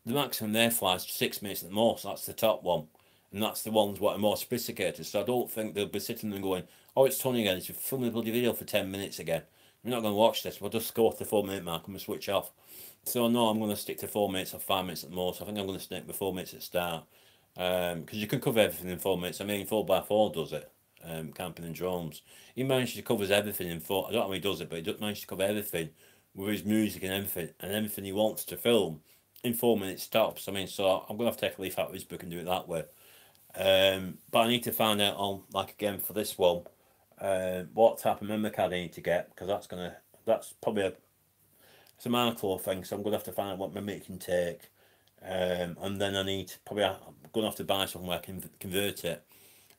the maximum they fly is 6 minutes at the most. That's the top one, and that's the ones what are more sophisticated. So I don't think they'll be sitting there and going, "Oh, it's Tony again. It's filming a bloody video for 10 minutes again. We're not going to watch this. We'll just go off the 4-minute mark and we'll switch off." So no, I'm going to stick to 4 minutes or 5 minutes at the most. I think I'm going to stick with 4 minutes at the start. Because you can cover everything in 4 minutes. I mean, 4x4 does it. Camping and drones. He manages to cover everything in 4. I don't know how he does it, but he does manage to cover everything with his music and everything he wants to film in 4 minutes tops. I mean, so I'm gonna have to take a leaf out of his book and do it that way. But I need to find out on again for this one, what type of memory card I need to get because that's probably it's a micro thing. So I'm gonna have to find out what memory it can take. And then I'm gonna have to buy something where I can convert it,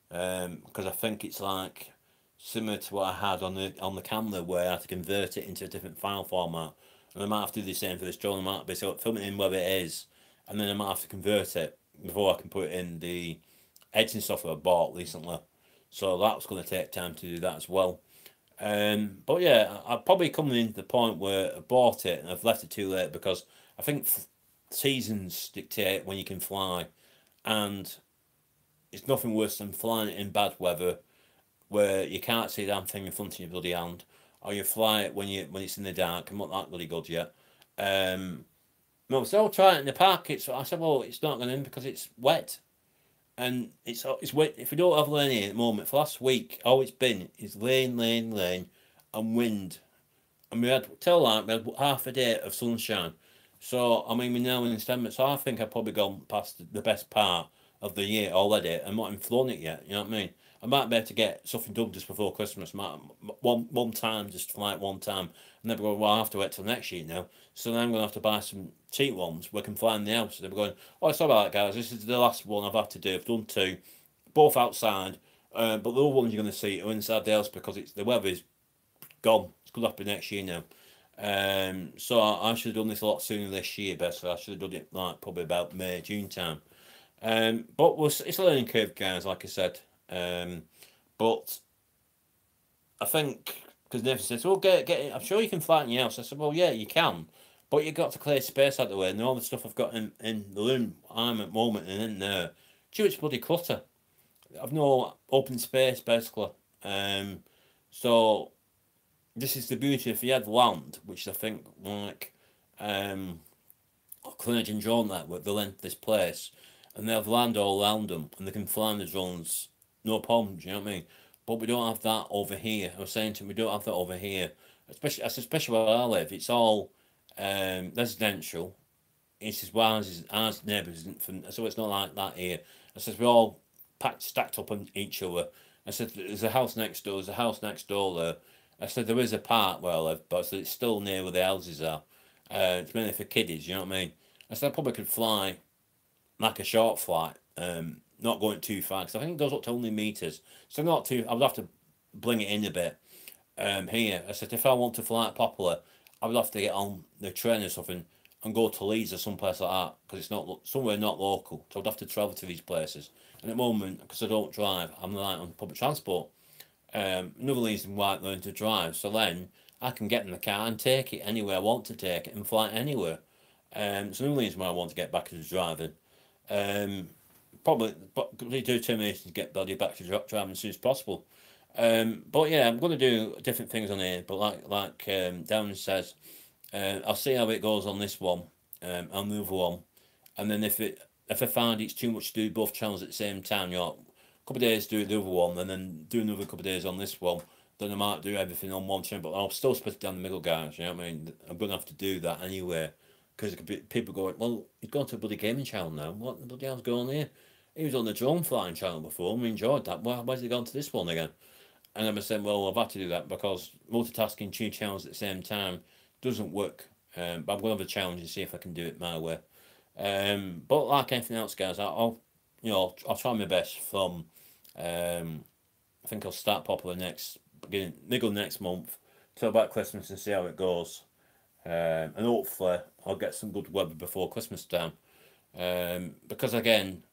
because I think it's like similar to what I had on the camera where I had to convert it into a different file format, and I might have to do the same for this drone. I might be filming in where it is, and then I might have to convert it before I can put it in the editing software I bought recently. So that's going to take time to do that as well. But yeah, I've probably come into the point where I bought it and I've left it too late because I think seasons dictate when you can fly, and it's nothing worse than flying it in bad weather where you can't see the damn thing in front of your bloody hand, or you fly it when it's in the dark and not that bloody good yet. No, so I'll try it in the park. I said, well, it's not going to because it's wet, and it's wet. If we don't have rain here at the moment, for last week, all it's been is rain, and wind, and we had half a day of sunshine. So I mean, we're now in December, so I think I've probably gone past the best part of the year already, and not even flown it yet. You know what I mean? I might be able to get something done just before Christmas. One time, just fly it one time, and then go, well, I have to wait till next year now. So then I'm going to have to buy some cheap ones where I can fly in the house. So they're going, oh, sorry about that, guys. This is the last one I've had to do. I've done 2, both outside, but the other ones you're going to see are inside the house because the weather is gone. It's going to have to be next year now. So I should have done this a lot sooner this year, basically. I should have done it probably about May, June time. But it's a learning curve, guys, like I said. But I think, because Nathan says, well, get it, I'm sure you can fly it in your house. I said, well, yeah, you can, but you've got to clear space out of the way, and all the stuff I've got in the room I'm at the moment and in there, too much bloody clutter. I've no open space, basically. So this is the beauty if you had land, which I think, like, Canadian drone network, the length of this place, and they have land all around them, and they can fly the drones, no problems, you know what I mean? But we don't have that over here. I was saying to him, we don't have that over here, especially where I live. It's all residential. It's as well as our neighbours isn't from, so it's not like that here. I said we're all stacked up on each other. I said there's a house next door. There's a house next door there. I said there is a park where I live, but I said it's still near where the houses are. It's mainly for kiddies, you know what I mean? I said I probably could fly like a short flight, not going too far, because I think it goes up to only meters. So not too, I would have to bring it in a bit here. I said if I want to fly it properly, I would have to get on the train or something and go to Leeds or someplace like that, because it's not somewhere not local. So I'd have to travel to these places. And at the moment, because I don't drive, I'm relying on public transport. Another reason why I learned to drive, so then I can get in the car and take it anywhere I want to take it and fly it anywhere. So another reason why I want to get back into driving. Probably determination to get bloody back to driving as soon as possible. But yeah, I'm going to do different things on here. But like Darren says, I'll see how it goes on this one, on the other one, and then if I find it's too much to do both channels at the same time, a couple of days do the other one, and then do another couple of days on this one. Then I might do everything on one channel, but I'll still split it down the middle, guys. You know what I mean? I'm going to have to do that anyway, because people going, well, he's gone to a bloody gaming channel now. What the bloody hell's going on here? He was on the drone flying channel before, and we enjoyed that. Why's he gone to this one again? And I was saying, well, I've had to do that because multitasking two channels at the same time doesn't work. But I'm going to have a challenge and see if I can do it my way. But like anything else, guys, I'll try my best from. I think I'll start popular middle next month till about Christmas and see how it goes. And hopefully I'll get some good weather before Christmas time. Because again,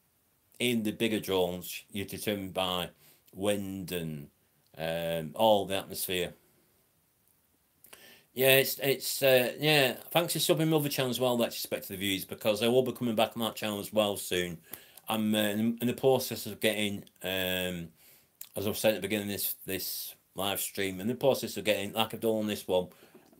in the bigger drones, you're determined by wind and all the atmosphere. Yeah, it's yeah. Thanks for subbing my other channel as well. Let's respect the views, because I will be coming back on that channel as well soon. I'm in the process of getting, as I've said at the beginning of this live stream, in the process of getting, like I've done on this one,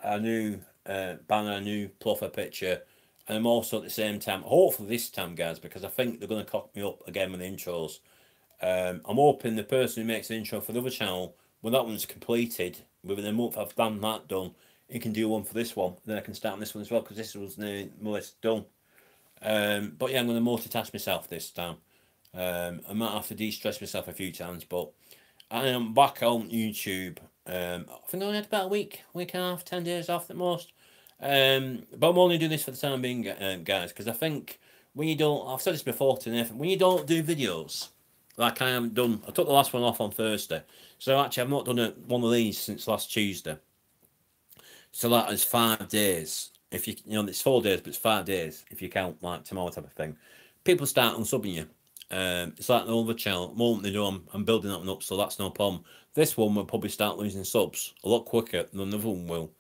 a new banner, a new profile picture, and I'm also at the same time, hopefully this time, guys, because I think they're going to cock me up again with the intros. I'm hoping the person who makes the intro for the other channel, when that one's completed, within a month I've done that done, he can do one for this one. Then I can start on this one as well, because this was nearly more or less done. But yeah, I'm going to multitask myself this time. I might have to de-stress myself a few times, but I am back on YouTube. I think I only had about a week and a half, 10 days off at most. But I'm only doing this for the time being, guys, because I think when you don't, I've said this before to Nathan, when you don't do videos, like I haven't done, I took the last one off on Thursday, so actually I've not done one of these since last Tuesday. So that is 5 days. If it's 4 days, but it's 5 days if you count like tomorrow type of thing. People start unsubbing you. It's like the other channel. At the moment they do, I'm building that one up, so that's no problem. This one will probably start losing subs a lot quicker than the other one will.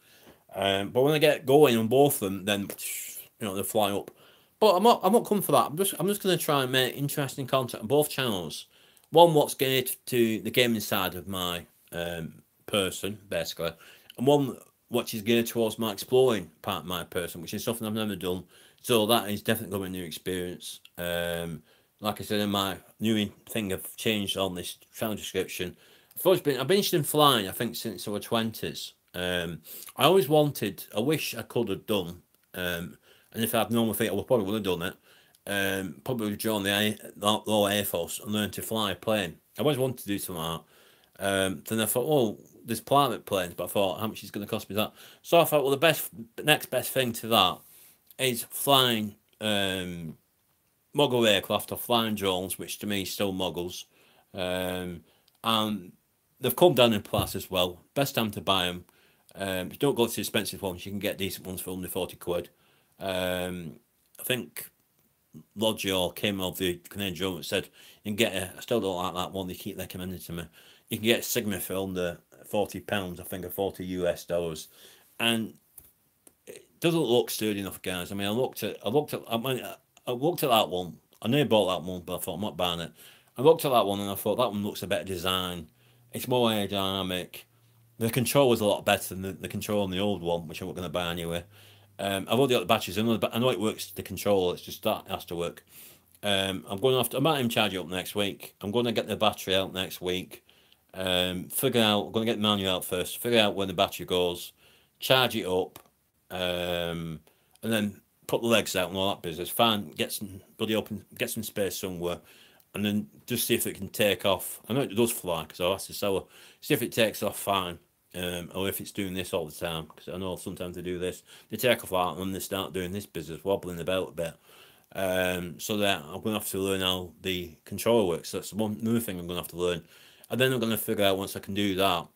But when I get going on both of them, then they fly up. But I'm not coming for that. I'm just going to try and make interesting content on both channels. One what's geared to the gaming side of my person, basically, and one which is geared towards my exploring part of my person, which is something I've never done. So that is definitely going to be a new experience. Like I said, in my new thing I've changed on this channel description. I've been interested in flying, I think, since I was 20s. I always wanted, I wish I could have done, and if I'd known my feet, I probably would have done it. Probably join the Royal Air Force and learn to fly a plane. I always wanted to do something like that. Then I thought, well, there's private planes, but I thought, how much is going to cost me that? So I thought, well, the next best thing to that is flying Muggle aircraft or flying drones, which to me is still Muggles. And they've come down in price as well. Best time to buy them. If you don't go to the expensive ones, you can get decent ones for under 40 quid. I think Lodgio came of the Canadian drone and said you can get I still don't like that one, they keep recommending to me. You can get a Sigma for under £40, I think, or $40 US, and it doesn't look sturdy enough, guys. I mean, I looked at that one. I nearly bought that one, but I thought I'm not buying it. I looked at that one and I thought that one looks a better design. It's more aerodynamic. The control was a lot better than the control on the old one, which I'm not going to buy anyway. I've already got the batteries. I know it works. The control, it's just that has to work. I might even charge it up next week. I'm going to get the battery out next week. Figure out. I'm going to get the manual out first. Figure out where the battery goes. Charge it up, and then put the legs out and all that business. Fine. Get some space somewhere, and then just see if it can take off. I know it does fly because I asked the seller. See if it takes off fine. Or if it's doing this all the time, because I know sometimes they do this. They take off out and then they start doing this business, wobbling about a bit. So that I'm going to have to learn how the controller works. That's another thing I'm going to have to learn. And then I'm going to figure out, once I can do that,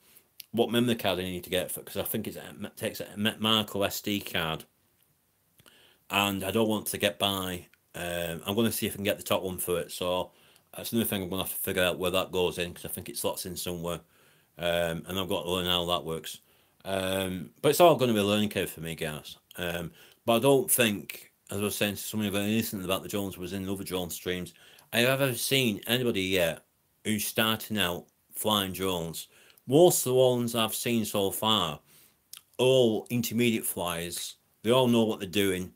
what memory card I need to get for, because I think it takes a micro SD card, and I don't want to get by. I'm going to see if I can get the top one for it. So that's another thing I'm going to have to figure out where that goes in, because I think it slots in somewhere, and I've got to learn how that works. But it's all going to be a learning curve for me, guys. But I don't think, as I was saying to somebody very recently about the drones, was in other drone streams, I've ever seen anybody yet who's starting out flying drones. Most of the ones I've seen so far, all intermediate flyers, they all know what they're doing.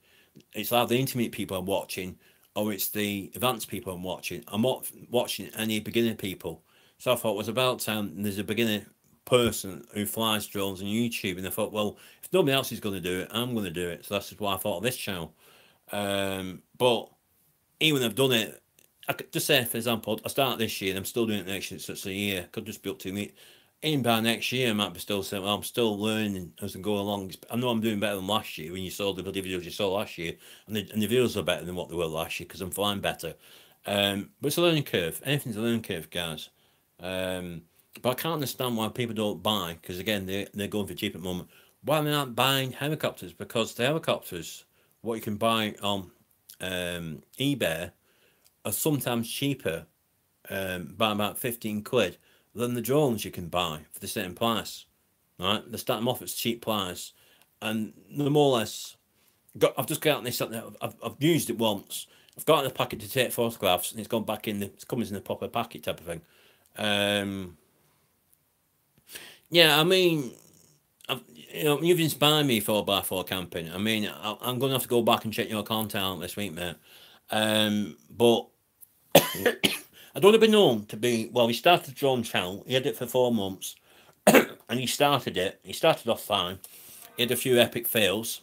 It's either the intermediate people I'm watching, or it's the advanced people I'm watching. I'm not watching any beginner people. So I thought it was about time there's a beginner person who flies drones on YouTube, and I thought, well, if nobody else is going to do it, I'm going to do it. So that's why I thought of this channel. But even I've done it, I could just say, for example, I start this year and I'm still doing it next year, so it's a year. Could just be up to me. In by next year, I might be still saying, well, I'm still learning as I go along. I know I'm doing better than last year when you saw the videos you saw last year, and the videos are better than what they were last year because I'm flying better. But it's a learning curve. Anything's a learning curve, guys. But I can't understand why people don't buy, because again, they're going for cheap at the moment. Why they're not buying helicopters? Because the helicopters, what you can buy on eBay, are sometimes cheaper by about 15 quid than the drones you can buy for the same price. Right? They start them off at cheap price, and no more or less. I've just got this. I've used it once. I've got in a packet to take photographs, and it's gone back in. It comes in the proper packet type of thing. Yeah, I mean, you've inspired me for 4x4 camping. I mean, I'm going to have to go back and check your content out this week, mate. But I don't have been known to be, well, he started the drone channel, he had it for 4 months, and he started off fine. He had a few epic fails,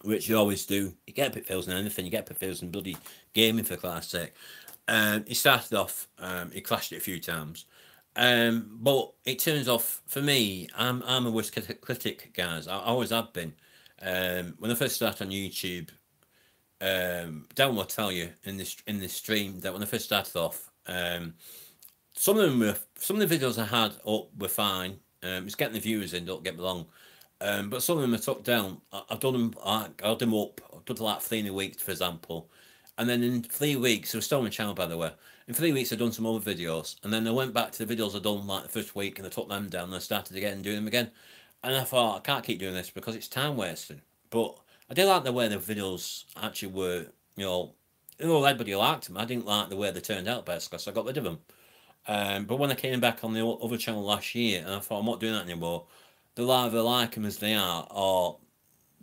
which you always do. You get epic fails in anything, you get epic fails in bloody gaming, for Christ's sake. He started off, he crashed it a few times. But it turns off, for me, I'm a worst critic, guys. I always have been. When I first started on YouTube, Dan will tell you in this stream that when I first started off, some of the videos I had up were fine. It's getting the viewers in, don't get me wrong. But some of them I took down. I've done them. I held them up. I've done like 3 in a week, for example. And then in 3 weeks, it was still on my channel, by the way. In 3 weeks, I'd done some other videos, and then I went back to the videos I'd done like the first week, and I took them down, and I started again and doing them again. And I thought, I can't keep doing this because it's time wasting. But I did like the way the videos actually were, everybody liked them. I didn't like the way they turned out, basically, so I got rid of them. But when I came back on the other channel last year, and I thought, I'm not doing that anymore, they either like them as they are, or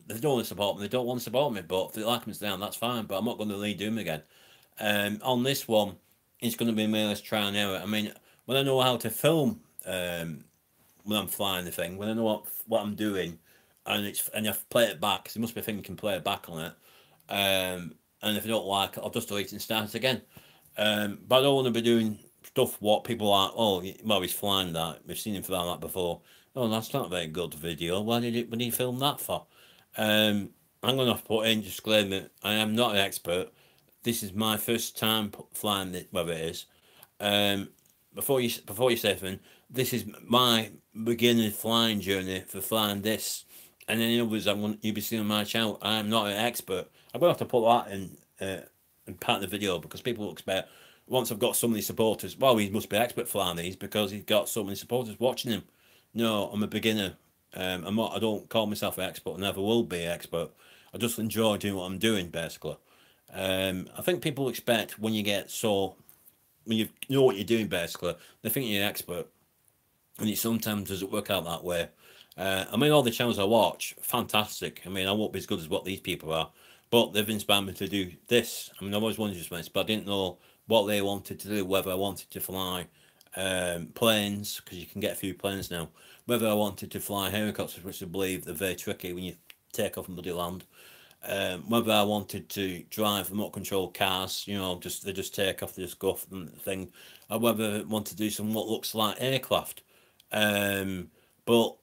they don't want to support me. They don't want to support me, but if they like them as they are, that's fine. But I'm not going to redo them again. On this one, it's going to be more or less trial and error. I mean, when I know how to film when I'm flying the thing, when I know what I'm doing, and I play it back, because there must be a thing you can play it back on it. And if I don't like it, I'll just delete it and start again. But I don't want to be doing stuff what people are. Oh, well, he's flying that. We've seen him fly that before. Oh, that's not a very good video. Why did he film that for? I'm going to put in disclaimer. I am not an expert. This is my first time flying it, whatever it is. Before you say anything, this is my beginner flying journey for flying this. And then you'll be seeing on my channel. I am not an expert. I'm going to have to put that in part of the video, because people will expect, once I've got so many supporters, well, he must be an expert flying these because he's got so many supporters watching him. No, I'm a beginner. I don't call myself an expert. I never will be an expert. I just enjoy doing what I'm doing, basically. I think people expect when you know what you're doing, basically, they think you're an expert, and it sometimes doesn't work out that way. I mean, all the channels I watch, fantastic. I mean, I won't be as good as what these people are, but they've inspired me to do this. I mean, I've always wanted to do this, but I didn't know what they wanted to do, whether I wanted to fly planes, because you can get a few planes now, whether I wanted to fly helicopters, which I believe they're very tricky when you take off and bloody land, whether I wanted to drive remote control cars, they just take off, they just go off the thing, or whether I want to do some what looks like aircraft. But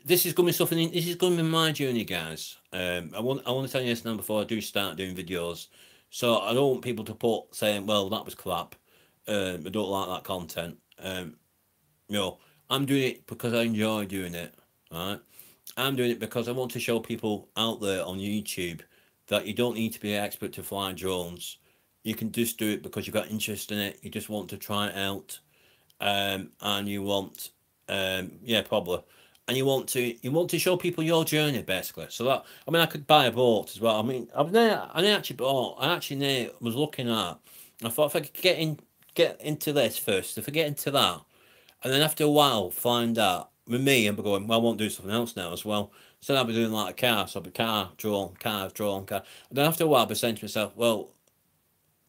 this is going to be something. This is going to be my journey, guys. I want to tell you this now before I do start doing videos, so I don't want people to saying, "Well, that was crap. I don't like that content." I'm doing it because I enjoy doing it, right? I'm doing it because I want to show people out there on YouTube that you don't need to be an expert to fly drones. You can just do it because you've got interest in it. You just want to try it out, and you want, yeah, probably, and you want to show people your journey basically. So that, I mean, I could buy a boat as well. I mean, I actually bought. I actually was looking at. I thought if I could get into this first, if I get into that, and then after a while find out with me, I'm going, well, I won't do something else now as well. So I'll be doing like a car, so I'll be car, drone, car, drone, car. And then after a while, I'll be saying to myself, well,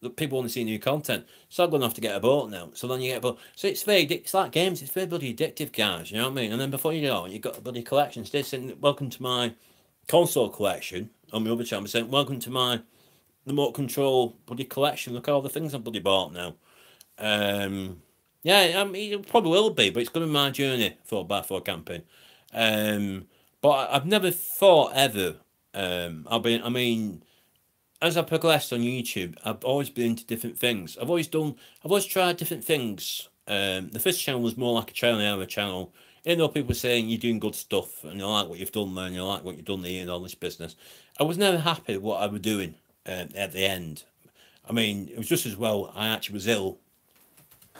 the people want to see new content, so I'm going to have to get a boat now. So then you get a boat. So it's like games, it's very bloody addictive, guys, you know what I mean? And then before you know it, you've got a bloody collection. They're saying, welcome to my console collection on my other channel. I'm saying, welcome to my remote control bloody collection. Look at all the things I've bloody bought now. Yeah, I mean, it probably will be, but it's going to be my journey for camping. But I've never thought ever. I mean, as I progressed on YouTube, I've always been into different things. I've always tried different things. The first channel was more like a trial and error channel. You know, people saying you're doing good stuff and you like what you've done there and you like what you've done there and all this business. I was never happy with what I was doing at the end. I mean, it was just as well I actually was ill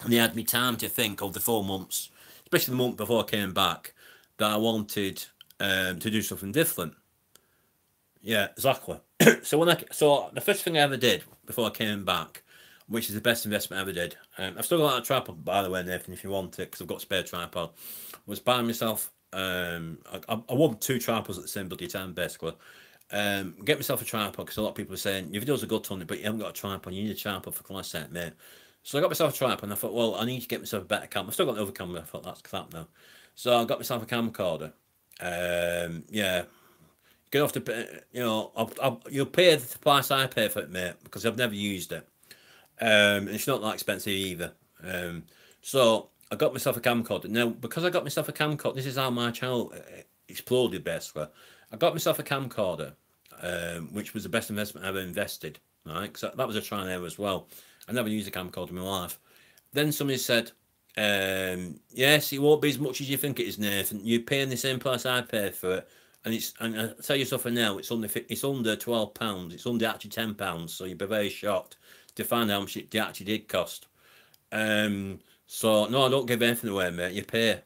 and they had me time to think of the 4 months, especially the month before I came back, that I wanted to do something different. Yeah, exactly. So the first thing I ever did before I came back, which is the best investment I ever did, I've still got a tripod by the way, Nathan, if you want it, because I've got a spare tripod. Was buying myself. I want 2 tripods at the same bloody time, basically. Get myself a tripod because a lot of people are saying your videos are good, Tony, but you haven't got a tripod. You need a tripod for Christ's sake, mate. So I got myself a tripod and I thought, well, I need to get myself a better camera. I've still got the other camera. I thought that's crap now. So I got myself a camcorder. Yeah, get off the, you'll pay the price I pay for it, mate, because I've never used it. It's not that expensive either. So I got myself a camcorder. Now, because I got myself a camcorder, this is how my channel exploded basically. I got myself a camcorder, which was the best investment I ever invested. Right, because that was a try and error as well. I never used a camcorder in my life. Then somebody said, yes, it won't be as much as you think it is, Nathan. You're paying the same price I paid for it. And I'll tell you something now, it's under £12. It's under actually £10, so you'll be very shocked to find out how much it actually did cost. So no, I don't give anything away, mate. You pay.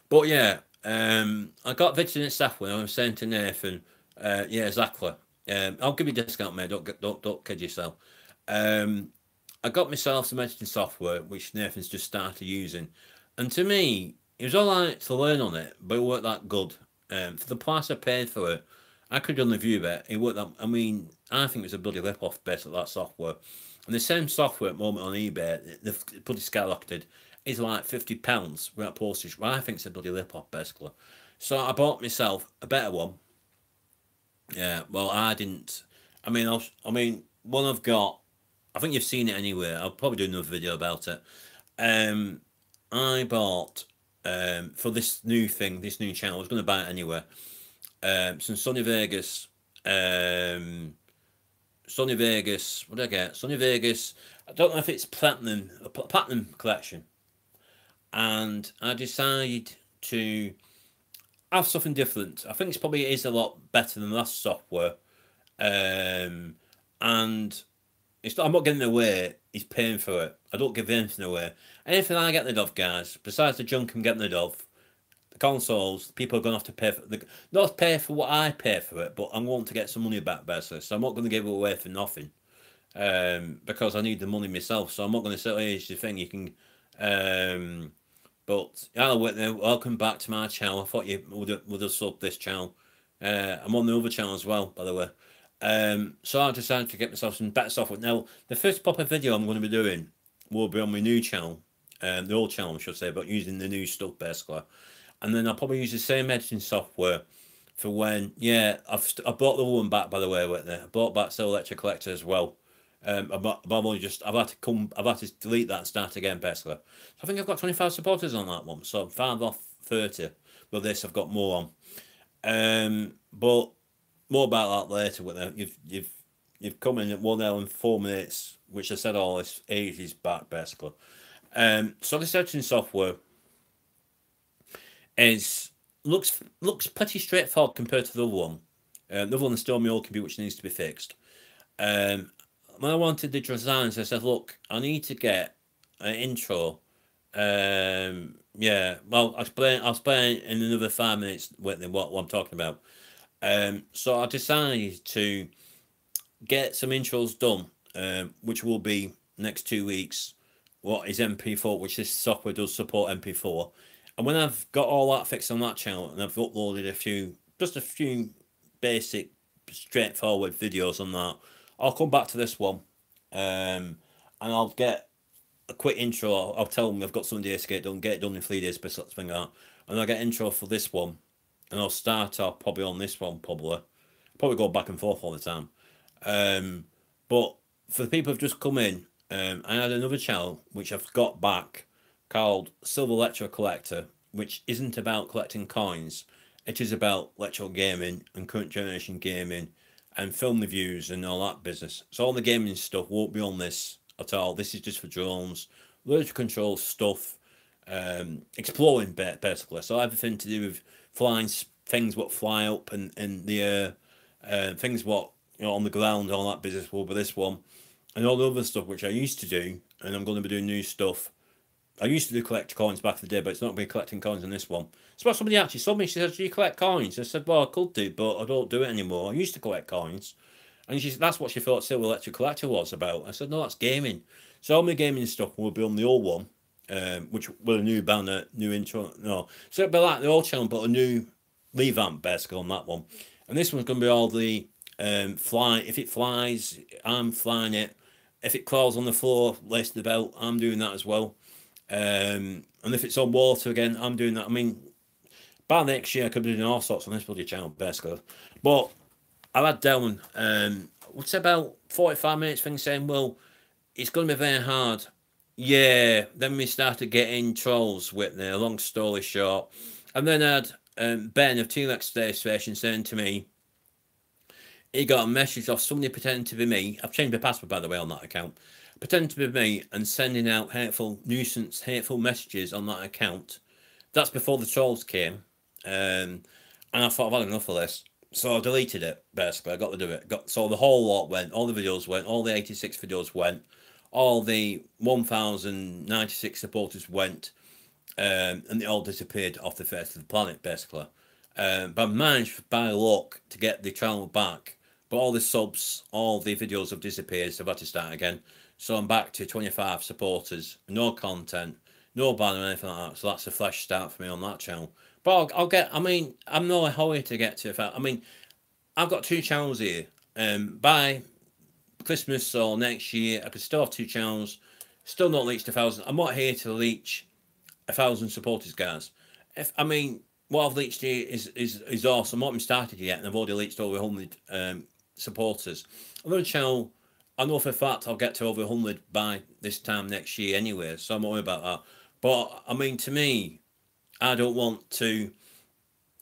But yeah, I got Vigilant staff when I was saying to Nathan, yeah, exactly. I'll give you a discount, mate. Don't kid yourself. I got myself some editing software, which Nathan's just started using, and to me, it was all right to learn on it, but it weren't that good. For the price I paid for it, I could have done the view bit. It weren't that. I mean, I think it was a bloody rip-off basically that software. And the same software at the moment on eBay, the bloody skyrocketed, is like £50 without postage. Well, I think it's a bloody rip-off basically. So I bought myself a better one. Yeah, well, I didn't. I mean, one I've got. I think you've seen it anyway. I'll probably do another video about it. I bought for this new thing, this new channel. I was going to buy it anyway. Some Sony Vegas. Sony Vegas. What did I get? Sony Vegas. I don't know if it's platinum collection. And I decided to have something different. I think it is a lot better than that software. And I'm not getting away. He's paying for it. I don't give anything away. Anything I get rid of, guys, besides the junk I'm getting rid of, the consoles, people are going to have to pay for not pay for what I pay for it, but I'm going to get some money back, basically. So I'm not going to give it away for nothing, because I need the money myself. So I'm not going to say, hey, here's the thing, you can. But welcome back to my channel. I thought you would have subbed this channel. I'm on the other channel as well, by the way. So I decided to get myself some better software. Now, the first proper video I'm going to be doing will be on my new channel, the old channel, I should say, but using the new stuff basically. And then I'll probably use the same editing software for when, yeah, I've bought the one back, by the way, with there. I bought back Soul Electric Collector as well. I've had to delete that and start again basically. So I think I've got 25 supporters on that one, so I'm 5 off 30. With this, I've got more on. But more about that later. With you've come in at 1 hour and 4 minutes, which I said all this ages back basically. So the editing software looks pretty straightforward compared to the other one. The other one is still my old computer, which needs to be fixed. When I wanted the designs, I said, look, I need to get an intro. Yeah, well, I'll explain in another 5 minutes what I'm talking about. So I decided to get some intros done, which will be next 2 weeks. What is MP4, which this software does support MP4. And when I've got all that fixed on that channel and I've uploaded just a few basic, straightforward videos on that, I'll come back to this one, and I'll get a quick intro. I'll tell them I've got some days to get it done in 3 days, but something like that. And I'll get intro for this one, and I'll start off probably on this one, probably go back and forth all the time. But for the people who've just come in, I had another channel which I've got back called Silver Electro Collector, which isn't about collecting coins. It is about retro gaming and current generation gaming and film reviews and all that business. So all the gaming stuff won't be on this at all. This is just for drones, loads of control stuff, exploring basically. So everything to do with flying, things what fly up and in the air, things what on the ground, all that business will be this one, and all the other stuff which I used to do, and I'm going to be doing new stuff. I used to do collect coins back in the day, but it's not going to be collecting coins on this one. So somebody actually told me, she said, do you collect coins? I said, well, I could do, but I don't do it anymore. I used to collect coins. And that's what she thought Silver Electric Collector was about. I said, no, that's gaming. So all my gaming stuff will be on the old one, which with a new banner, new intro. No, so it'll be like the old channel, but a new revamp basically on that one. And this one's going to be all the fly. If it flies, I'm flying it. If it crawls on the floor, lace the belt, I'm doing that as well. And if it's on water again, I'm doing that. I mean, by next year, I could be doing all sorts on this bloody channel, basically. But I had down, what's about 45 minutes thing saying, well, it's going to be very hard. Yeah, then we started getting trolls with me, long story short. And then I had Ben of T-Rex Station saying to me, he got a message off somebody pretending to be me. I've changed my password, by the way, on that account. Pretending to be me and sending out hateful messages on that account. That's before the trolls came. And I thought, I've had enough of this. So I deleted it, basically. I got to do it. So the whole lot went. All the videos went. All the 86 videos went. All the 1,096 supporters went. And they all disappeared off the face of the planet, basically. But I managed, by luck, to get the channel back. But all the subs, all the videos have disappeared, so I've had to start again. So I'm back to 25 supporters, no content, no banner or anything like that. So that's a fresh start for me on that channel. But I'll get, I mean, I'm no hurry to get to, I mean, I've got 2 channels here. By Christmas or next year, I could still have 2 channels, still not reached 1,000. I'm not here to reach 1,000 supporters, guys. I mean, what I've reached here is awesome. I haven't started yet, and I've already reached over 100 supporters. Another channel, I know for a fact I'll get to over 100 by this time next year anyway, so I'm not worried about that. But, I mean, to me, I don't want to...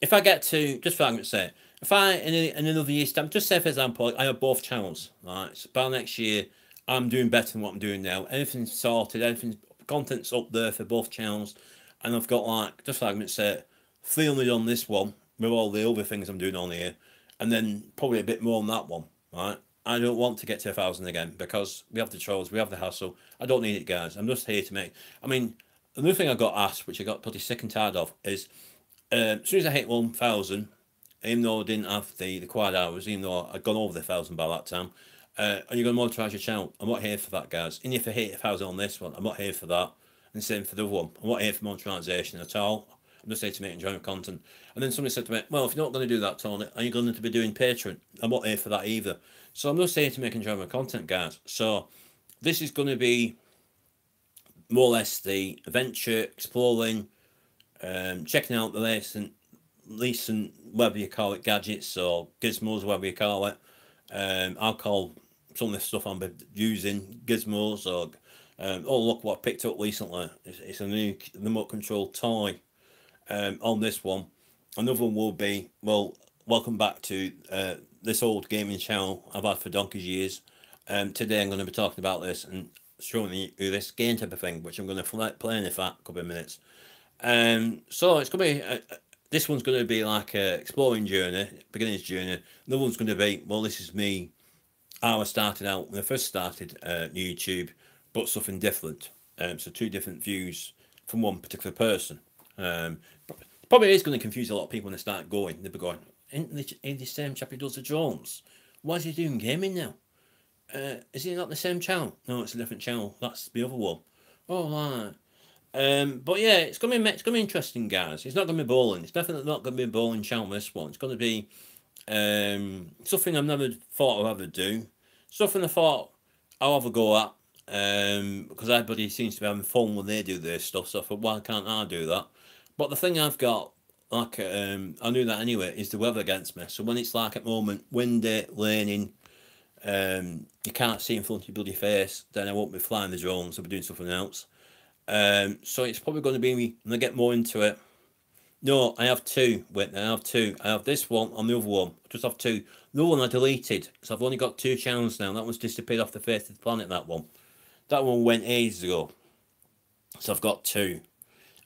If I get to, just for argument's sake, if I, in another year's time, just say for example, I have both channels, right? So by next year, I'm doing better than what I'm doing now. Everything's sorted, content's up there for both channels, and I've got, like, just for argument's sake, 300 on this one, with all the other things I'm doing on here, and then probably a bit more on that one, right? I don't want to get to 1,000 again, because we have the trolls, we have the hassle. I don't need it, guys. I'm just here to make... I mean, another thing I got asked, which I got pretty sick and tired of, is as soon as I hit 1,000, even though I didn't have the required hours, even though I'd gone over the 1,000 by that time, are you going to monetize your channel? I'm not here for that, guys. And if I hit 1,000 on this one, I'm not here for that. And same for the other one. I'm not here for monetization at all. I'm just here to make enjoyable content. And then somebody said to me, well, if you're not going to do that, Tony, are you going to be doing Patreon? I'm not here for that either. So I'm just here to make enjoyable content, guys. So this is going to be more or less the adventure, exploring, checking out the recent, whatever you call it, gadgets or gizmos, whatever you call it. I'll call some of the stuff I'm using gizmos or, oh, look what I picked up recently. It's a new remote control toy. On this one, another one will be, well, welcome back to this old gaming channel I've had for donkey's years. Today I'm going to be talking about this, and showing you this game type of thing, which I'm going to play in a couple of minutes. So it's going to be this one's going to be like a exploring journey, beginner's journey. The one's going to be, well, this is me how I started out when I first started YouTube, but something different. So 2 different views from one particular person. Probably is going to confuse a lot of people when they start going. They'll be going, ain't the same chap who does the drones? Why is he doing gaming now? Is it not the same channel? No, it's a different channel. That's the other one. Oh, right. But yeah, it's gonna be interesting, guys. It's not gonna be bowling. It's definitely not gonna be a bowling channel. This one. It's gonna be something I've never thought I'd ever do. Something I thought I'll have a go at. Because everybody seems to be having fun when they do their stuff. So I thought, why can't I do that? But the thing I've got, like, I knew that anyway, is the weather against me. So when it's like at the moment windy, raining, you can't see in front of your bloody face, then I won't be flying the drones. I'll be doing something else. So it's probably going to be me when I get more into it. No, I have 2. Wait, I have 2. I have this one and the other one. I just have 2. The other one I deleted, so I've only got 2 channels now. That one's disappeared off the face of the planet, that one. That one went ages ago. So I've got 2.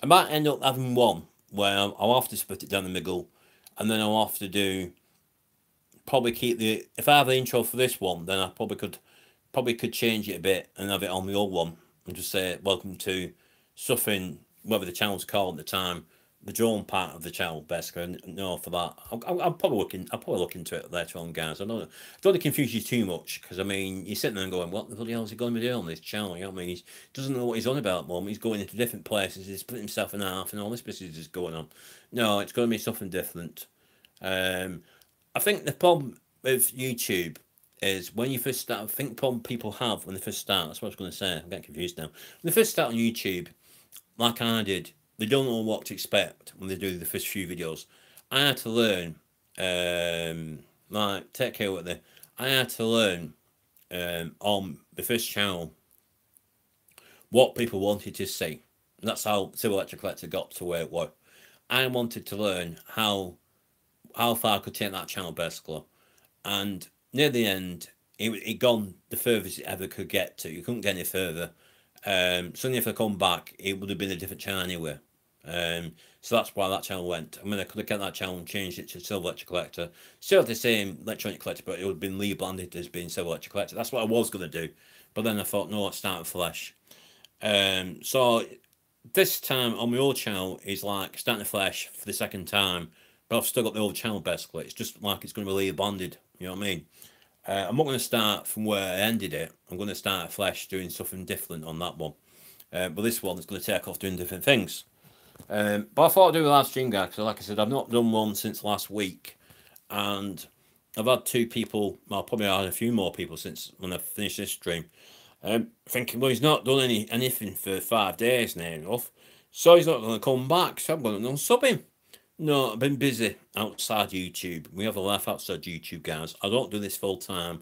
I might end up having one where I'll have to split it down the middle, and then I'll have to do, probably keep the, if I have the intro for this one, then I probably could change it a bit and have it on the old one and just say welcome to something, whatever the channel's called at the time, the drone part of the channel, basically. No, for that, I'll probably look into it later on, guys. I don't want to confuse you too much, because I mean, you're sitting there and going, what the bloody hell is he going to be doing on this channel? You know what I mean? He doesn't know what he's on about at the moment. He's going into different places. He's split himself in half, and all this business is going on. No, it's going to be something different. I think the problem with YouTube is when you first start, I think the problem people have when they first start, that's what I was going to say, I'm getting confused now. When they first start on YouTube, like I did, they don't know what to expect when they do the first few videos. I had to learn, like, take care with it. I had to learn on the first channel what people wanted to see. And that's how Civil Electric Collector got to where it was. I wanted to learn how far I could take that channel, basically. And near the end, it gone the furthest it ever could get to. You couldn't get any further. Suddenly if I come back, it would have been a different channel anyway. So that's why that channel went. I mean, I could have kept that channel and changed it to Silver Electric Collector. Still the same electronic collector, but it would have been rebranded as being Silver Electric Collector. That's what I was going to do. But then I thought, no, let's start with Flash. So this time on my old channel is like starting Flash for the second time. But I've still got the old channel, basically. It's just like it's going to be rebranded. You know what I mean? I'm not going to start from where I ended it. I'm going to start Flash doing something different on that one. But this one is going to take off doing different things. But I thought I'd do a live stream, guys, because like I said, I've not done one since last week. And I've had 2 people, well, probably had a few more people since when I finished this stream. Thinking, well, he's not done anything for 5 days now enough. So he's not going to come back, so I'm going to unsub him. No, I've been busy outside YouTube. We have a life outside YouTube, guys. I don't do this full time.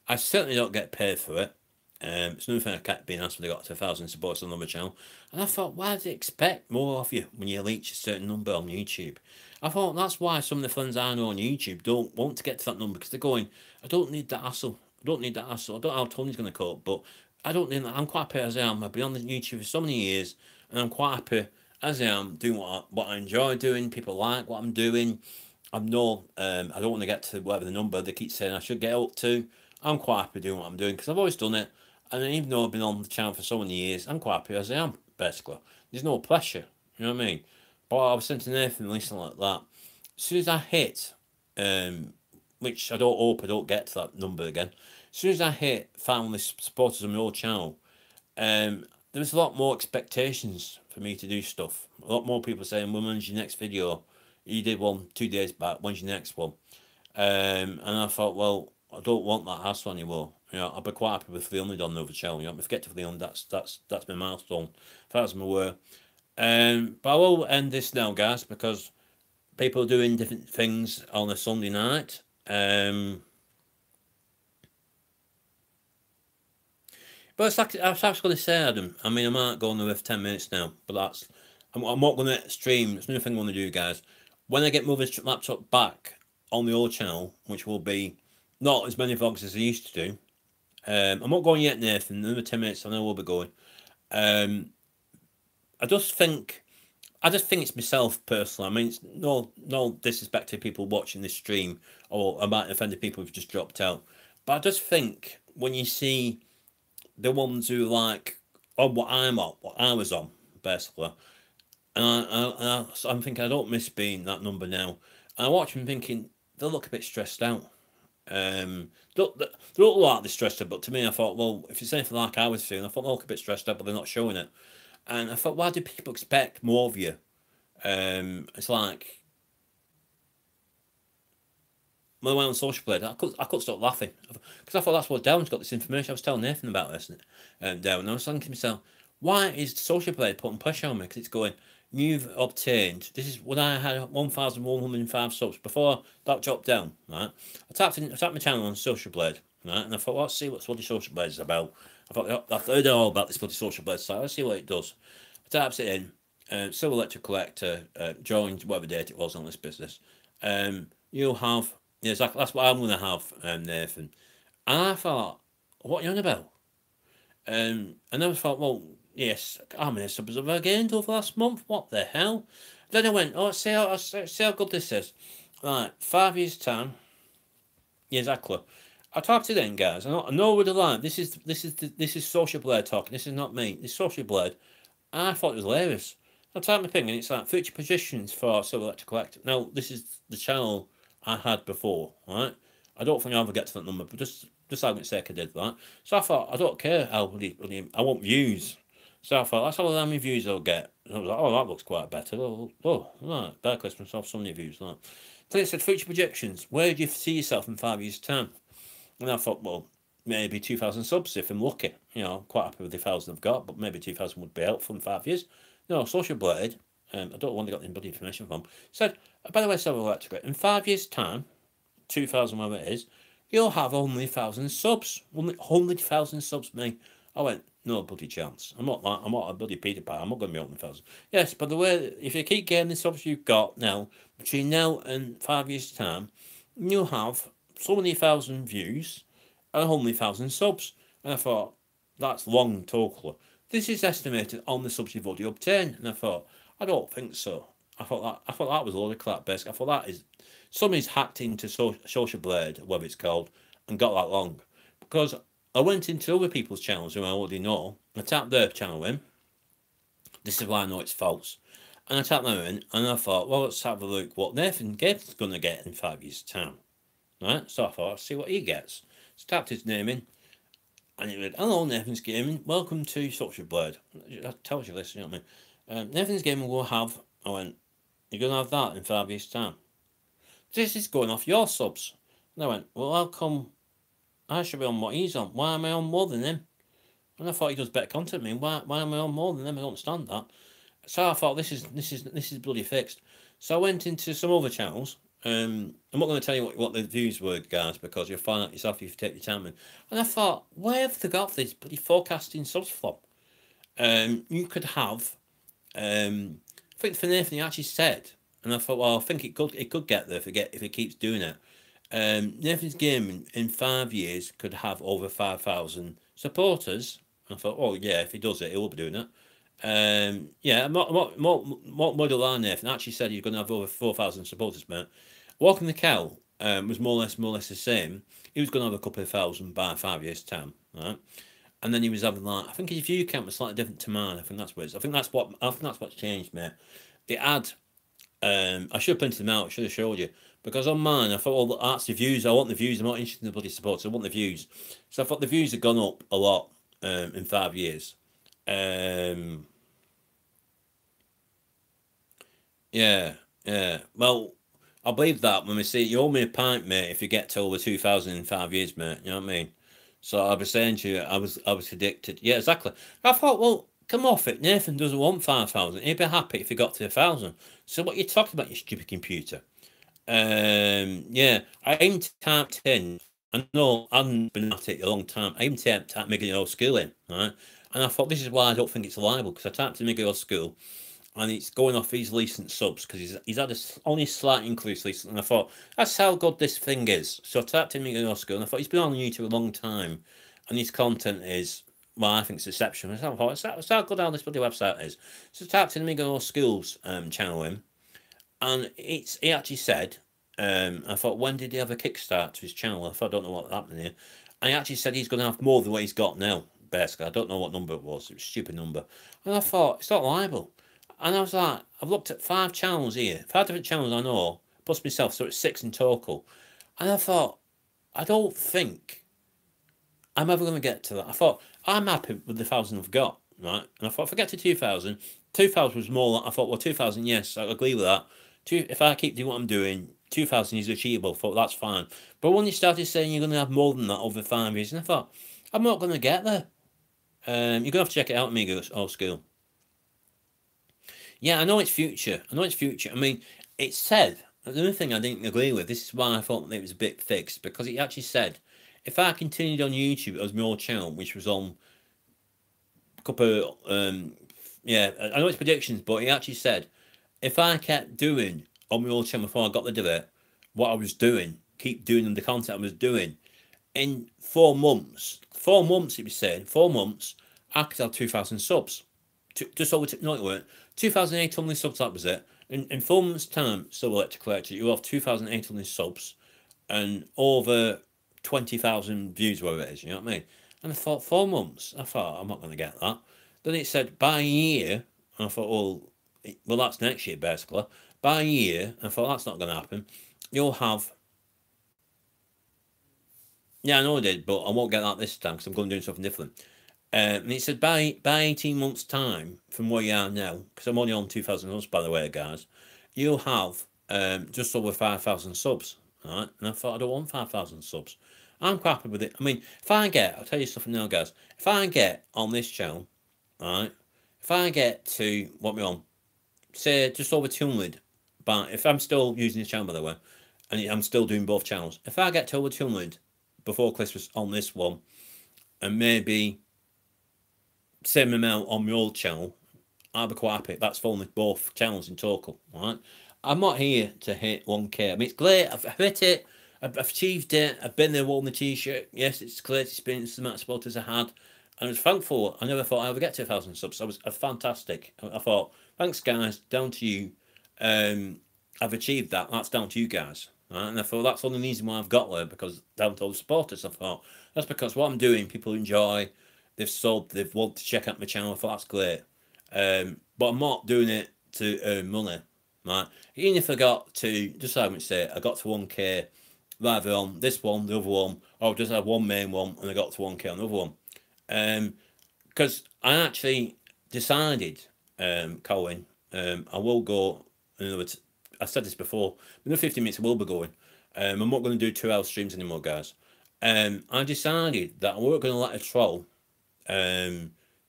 I certainly don't get paid for it. It's another thing I kept being asked when I got to 1,000 supporters on another channel. And I thought, why do they expect more of you when you reach a certain number on YouTube? I thought that's why some of the friends I know on YouTube don't want to get to that number, because they're going, I don't need that hassle. I don't need that hassle. I don't know how Tony's going to cope, but I don't need that. I'm quite happy as I am. I've been on the YouTube for so many years, and I'm quite happy as I am doing what I enjoy doing. People like what I'm doing. I don't want to get to whatever the number they keep saying I should get up to. I'm quite happy doing what I'm doing, because I've always done it. And even though I've been on the channel for so many years, I'm quite happy as I am, basically. There's no pressure, you know what I mean? But I was saying to Nathan recently like that, as soon as I hit, which I don't hope I don't get to that number again, as soon as I hit family supporters on my old channel, there was a lot more expectations for me to do stuff. A lot more people saying, well, when's your next video? You did one 2 days back, when's your next one? And I thought, well, I don't want that hassle anymore. You know, I'll be quite happy with 300 on the other channel. You know, if I get to 300, that's my milestone. That's my word. But I will end this now, guys, because people are doing different things on a Sunday night. But it's like I was actually going to say, Adam. I mean, I might go on there for 10 minutes now, but I'm not going to stream. There's nothing I'm going to do, guys. When I get Mother's laptop back on the old channel, which will be not as many vlogs as I used to do, I'm not going yet, Nathan. Another 10 minutes, I know we'll be going. I just think it's myself personally. I mean, it's no disrespect to people watching this stream, or I might offend people who've just dropped out. But I just think when you see the ones who like on what I'm on, what I was on, basically, and I'm thinking I don't miss being that number now. And I watch them thinking they look a bit stressed out. They don't look like they're stressed out, but to me, I thought, well, if it's anything like I was feeling, I thought they look a bit stressed out, but they're not showing it. And I thought, why do people expect more of you? It's like when I went on Social Blade, I couldn't stop laughing because I thought that's what Darren's got this information. I was telling Nathan about this, Darren, and I was thinking to myself, why is Social Blade putting pressure on me? Because it's going, you've obtained. This is when I had 1,105 subs before that dropped down. Right, I tapped my channel on Social Blade, right, and I thought, well, let's see what bloody Social Blade is about. I thought I've heard all about this bloody Social Blade site. Let's see what it does. I tapped it in. Silver Electric Collector joined whatever date it was on this business. You'll have, yeah, exactly, that's what I'm going to have, Nathan. And I thought, what are you on about? And I thought, well, yes, how many subs have I gained over last month? What the hell? Then I went, oh, see how good this is. Right, 5 years' time. Yeah, exactly. I typed it in, guys. I know with the line. This is Social Blade talking. This is not me. This is Social Blade. And I thought it was hilarious. I typed my thing and it's like future positions for Silver Electric Collector. Now, this is the channel I had before, right? I don't think I'll ever get to that number, but just argument's sake, I did that. So I thought, I don't care how I want views. So I thought, that's how many views I'll get. And I was like, oh, that looks quite better. Oh, right, better Christmas, I'll have so many views. Like. Then it said future projections. Where do you see yourself in 5 years' time? And I thought, well, maybe 2,000 subs if I'm lucky. You know, I'm quite happy with the 1,000 I've got, but maybe 2,000 would be helpful in 5 years. No, Social Blade, I don't know where they got the bloody information from, said, by the way, Silver Electric, in 5 years' time, 2,000 whatever it is, you'll have only 1,000 subs. Only 100,000 subs, me. I went, no bloody chance. I'm not a bloody Peter Pan. I'm not going to be on 1,000. Yes, by the way, if you keep getting the subs you've got now, between now and 5 years' time, you'll have so many thousand views and only 1,000 subs. And I thought, that's long totally. This is estimated on the subs you've already obtained. And I thought, I don't think so. I thought that was a load of crap, basically. I thought that is somebody's hacked into Social Blade, whatever it's called, and got that long. Because I went into other people's channels who I already know, and I tapped their channel in. This is why I know it's false. And I tapped them in, and I thought, well, let's have a look what Nathan Gibbs is going to get in 5 years' time. Right? So I thought, let's see what he gets. So I tapped his name in, and it went, hello, Nathan's Gaming, welcome to Social Blade. That tells you this, you know what I mean? Nathan's Gaming will have, I went, you're going to have that in 5 years' time. This is going off your subs. And I went, well, how come I should be on what he's on? Why am I on more than him? And I thought he does better content than me. Why am I on more than him? I don't understand that. So I thought this is bloody fixed. So I went into some other channels. I'm not going to tell you what the views were, guys, because you'll find out yourself if you take your time in. And I thought, where have they got this bloody forecasting subs from? You could have, I think for Nathan he actually said, and I thought, well, I think it could get there if it keeps doing it. Nathan's Gaming in 5 years could have over 5,000 supporters. And I thought, oh yeah, if he does it, he will be doing it. Yeah, what model are Nathan actually said he's going to have over 4,000 supporters, mate. Walking the Cow was more or less the same. He was going to have a couple of thousand by 5 years' time, right? And then he was having like, I think his view count was slightly different to mine. I think that's what it is. I think that's what's changed, mate. They had, I should have printed them out. I should have showed you, because on mine I thought, well, that's the views. I want the views. I'm not interested in the bloody supporters. I want the views. So I thought the views have gone up a lot in 5 years. Yeah. Well, I believe that when we see you owe me a pint, mate, if you get to over 2,000 in 5 years, mate. You know what I mean? So I was saying to you, I was addicted. Yeah, exactly. I thought, well, come off it. Nathan doesn't want 5,000. He'd be happy if he got to 1,000. So what are you talking about, you stupid computer? Yeah, I aimed to type 10. I know I haven't been at it a long time. I aimed to type Miguel School in, right? And I thought, this is why I don't think it's liable, because I typed in Miguel School, and it's going off his recent subs, because he's had only a slight increase recently. And I thought, that's how good this thing is. So I typed in Miguel School, and I thought, he's been on YouTube a long time. and his content is, well, I think it's exceptional. I thought, it's how good how this bloody website is. So I typed in Amigo Skills channel in, and he actually said, I thought, when did he have a kickstart to his channel? I thought, I don't know what happened here. And he actually said he's going to have more than what he's got now, basically. I don't know what number it was. It was a stupid number. And I thought, it's not liable. And I was like, I've looked at 5 channels here, 5 different channels I know, plus myself, so it's 6 in total. And I thought, I don't think I'm ever going to get to that. I thought, I'm happy with the 1,000 I've got, right? And I thought, if I get to 2,000, 2,000 was more like, I thought, well, 2,000, yes, I agree with that. If I keep doing what I'm doing, 2,000 is achievable. I thought, that's fine. But when you started saying you're going to have more than that over 5 years, and I thought, I'm not going to get there. You're going to have to check it out, Amigo Old School. Yeah, I know it's future. I mean, it said, the only thing I didn't agree with, this is why I thought it was a bit fixed, because it actually said, if I continued on YouTube as my old channel, which was on a couple of, yeah, I know it's predictions, but he actually said, if I kept doing on my old channel before I got rid of it, what I was doing, keep doing the content I was doing, in 4 months, it was saying, 4 months, I could have 2,000 subs. Just over, no it weren't, 2,800 subs, that was it. In 4 months time, so Electric Collector, you'll have 2,800 subs and over 20,000 views, whatever it is, you know what I mean? And I thought, 4 months, I thought, I'm not going to get that. Then it said, by a year, and I thought, well, that's next year, basically. By a year, I thought, that's not going to happen. You'll have, yeah, I know I did, but I won't get that this time, because I'm going to do something different. And it said, by 18 months' time, from where you are now, because I'm only on 2,000 subs, by the way, guys, you'll have just over 5,000 subs, right? And I thought, I don't want 5,000 subs. I'm quite happy with it. I mean, if I get, I'll tell you something now, guys. If I get on this channel, right, if I get to, what we're on, say, just over 200, but if I'm still using this channel, by the way, and I'm still doing both channels, if I get to over 200 before Christmas on this one, and maybe same amount on my old channel, I'll be quite happy. That's for only both channels in total, right? I'm not here to hit 1K. I mean, it's great. I've hit it. I've achieved it. I've been there, worn the t-shirt. Yes, it's a great experience, the amount of supporters I had. I was thankful. I never thought I would get to 1,000 subs. I was fantastic. I thought, thanks, guys. Down to you. I've achieved that. That's down to you guys. Right? And I thought that's the only reason why I've got there, because down to all the supporters. I thought that's because what I'm doing, people enjoy. They've subbed. They've wanted to check out my channel. I thought that's great. But I'm not doing it to earn money. Right? Even if I got to, just so I would say, I got to 1K, either on this one, the other one, or just have one main one, and I got to 1K on the other one. Because I actually decided, Colin, I will go, in other words, I said this before, in the 15 minutes I will be going. I'm not going to do 2-hour streams anymore, guys. I decided that I weren't going to let a troll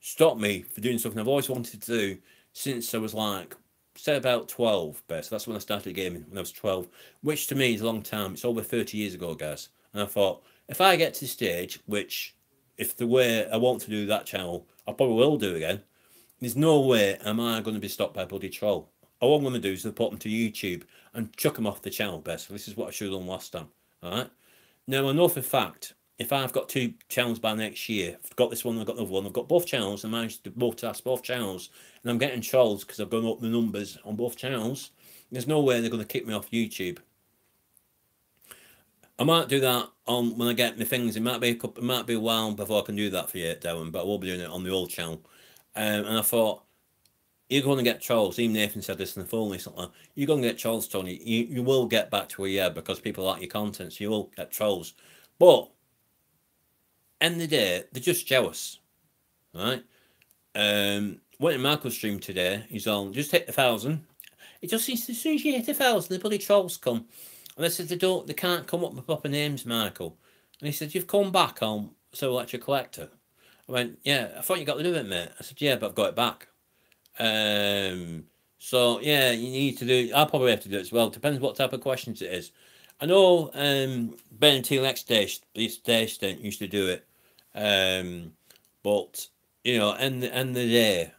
stop me for doing something I've always wanted to do since I was like, say about 12, basically. That's when I started gaming, when I was 12, which to me is a long time. It's over 30 years ago, guys. And I thought, if I get to the stage, which, if the way I want to do that channel, I probably will do again, there's no way am I going to be stopped by a bloody troll. All I'm going to do is report them to YouTube and chuck them off the channel, basically. This is what I should have done last time, alright? Now, I know for a fact, if I've got 2 channels by next year, I've got this one, I've got another one, I've got both channels, I managed to multitask both channels, and I'm getting trolls because I've gone up the numbers on both channels, there's no way they're going to kick me off YouTube. I might do that on when I get my things. It might be a while before I can do that for you, Darren, but I will be doing it on the old channel. And I thought, you're going to get trolls. Even Nathan said this in the phone recently. You're going to get trolls, Tony. You will get back to where you are because people like your content, so you will get trolls. But end of the day, they're just jealous, right? Went to Michael's stream today. He's on, just hit 1,000. It just seems as soon as you hit 1,000, the bloody trolls come. And they said they can't come up with proper names, Michael. And he said, you've come back on So Electric Collector. I went, yeah, I thought you got rid of it, mate. I said, yeah, but I've got it back. So yeah, you need to do. I'll probably have to do it as well. Depends what type of questions it is. I know Ben T-Lex Station used to do it, but you know, end the day,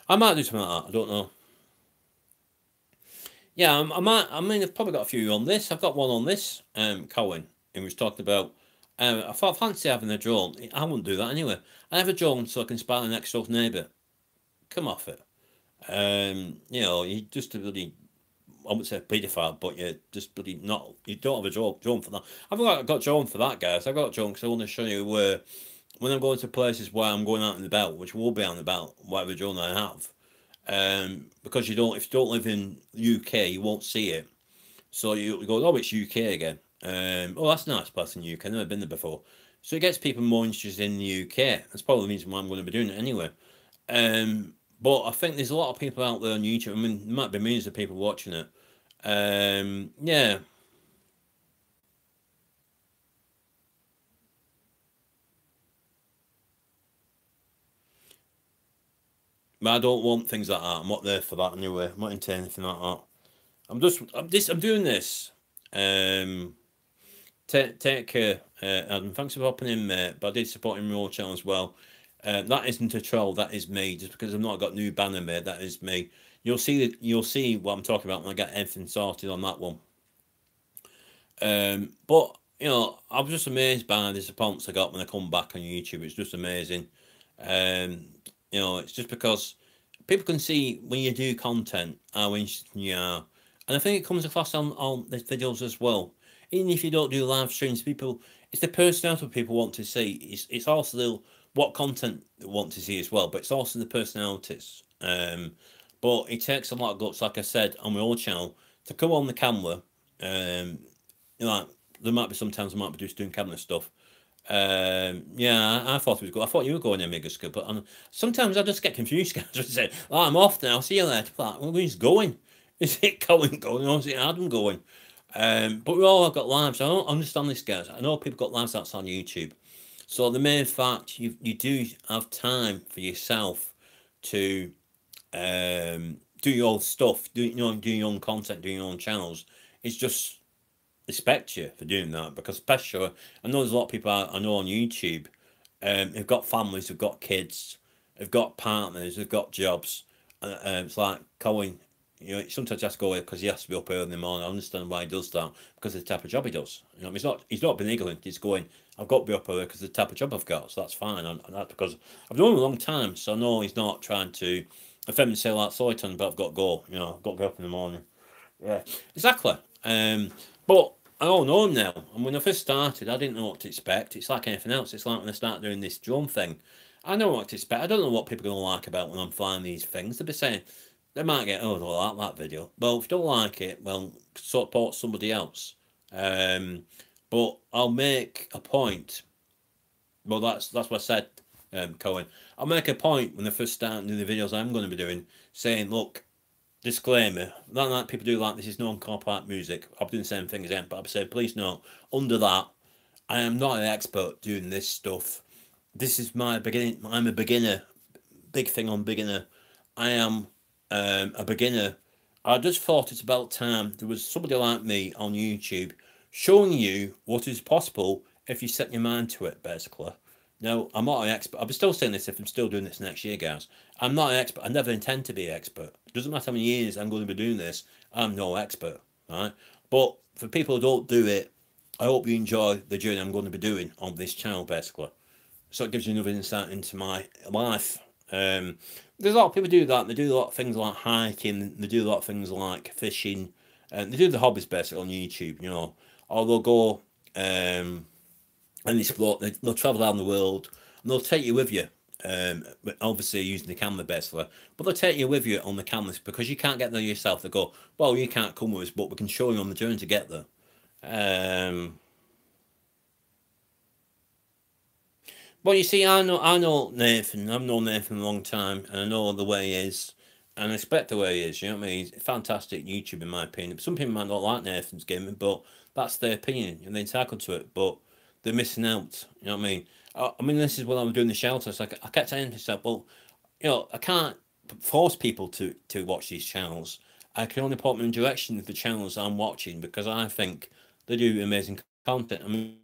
I might do something like that. I don't know. Yeah, I might. I mean, I've probably got a few on this. I've got one on this. Cohen, and was talking about If I fancy having a drone, I wouldn't do that anyway. I have a drone so I can spy the next door neighbour. Come off it. You know, you just a bloody, I wouldn't say paedophile, but you're just bloody not. You don't have a drone for that. I've got a drone for that, guys. I've got a drone because I want to show you where when I'm going to places where I'm going out in the belt, which will be out in the belt, whatever drone I have. Because you don't, if you don't live in UK, you won't see it. So you go, oh, it's UK again. Oh, that's a nice place in UK. I've never been there before. So it gets people more interested in the UK. That's probably the reason why I'm going to be doing it anyway. But I think there's a lot of people out there on YouTube. I mean, there might be millions of people watching it. Yeah. But I don't want things like that. I'm not there for that anyway. I'm not into anything like that. I'm doing this. Take care, Adam. Thanks for hopping in, mate. But I did support him your channel as well. That isn't a troll. That is me. Just because I've not got new banner made, that is me. You'll see what I'm talking about when I get everything sorted on that one. But you know, I was just amazed by the response I got when I come back on YouTube. It's just amazing. You know, it's just because people can see when you do content how interesting you are, and I think it comes across on the videos as well. Even if you don't do live streams, people, it's the personality people want to see. It's also what content they want to see as well, but it's also the personalities. But it takes a lot of guts, like I said on my old channel, to come on the camera. You know, there might be sometimes I might be just doing camera stuff. Yeah, I thought it was good. I thought you were going there, Mega Scoop, but sometimes I just get confused. Guys, I say, "Oh, I'm off now. See you later." Like, well, who's going? Is it Colin going, or is it Adam going? But we all have got lives. I don't understand this, guys. I know people got lives outside YouTube. So the main fact you do have time for yourself to do your stuff, do your own content, do your own channels. It's just respect you for doing that, because especially I know there's a lot of people I know on YouTube who've got families, who've got kids, who've got partners, who've got jobs. It's like Colin, you know, sometimes he has to go away because he has to be up early in the morning. I understand why he does that, because of the type of job he does. You know, he's not being ignorant. He's going, I've got to be up early because of the type of job I've got, so that's fine. And that's because I've known him a long time, so I know he's not trying to offend me and say like Soyton, but I've got to go. You know, I've got to get up in the morning. Yeah, exactly. But I don't know him now. And when I first started, I didn't know what to expect. It's like anything else. It's like when I start doing this drone thing, I know what to expect. I don't know what people are going to like about when I'm flying these things. They'll be saying, they might get, oh, they like that video. Well, if you don't like it, well, support somebody else. But I'll make a point. Well, that's what I said, Cohen. I'll make a point when I first start doing the videos I'm going to be doing, saying, look, disclaimer, not like people do like this is non-copyright music. I'll be doing the same thing again, but I'll say, please note, under that, I am not an expert doing this stuff. This is my beginning. I'm a beginner. Big thing on beginner. I am a beginner. I just thought it's about time there was somebody like me on YouTube showing you what is possible if you set your mind to it, basically. Now, I'm not an expert. I'll be still saying this if I'm still doing this next year, guys. I'm not an expert. I never intend to be an expert. It doesn't matter how many years I'm going to be doing this. I'm no expert, right? But for people who don't do it, I hope you enjoy the journey I'm going to be doing on this channel, basically. So it gives you another insight into my life. There's a lot of people do that. They do a lot of things like hiking. They do a lot of things like fishing. They do the hobbies basically on YouTube, you know. Or they'll go and explore. They'll travel around the world and they'll take you with you. Obviously using the camera basically, but they'll take you with you on the cameras because you can't get there yourself. They go, well, you can't come with us, but we can show you on the journey to get there. Well, you see, I know Nathan. I've known Nathan a long time, and I know the way he is, and I respect the way he is. You know what I mean? He's a fantastic YouTuber, in my opinion. Some people might not like Nathan's gaming, but that's their opinion, and they're entitled to it. But they're missing out. You know what I mean? I mean, this is when I was doing the shelter. So I kept saying to myself, well, you know, I can't force people to watch these channels. I can only point them in direction of the channels I'm watching because I think they do amazing content. I mean,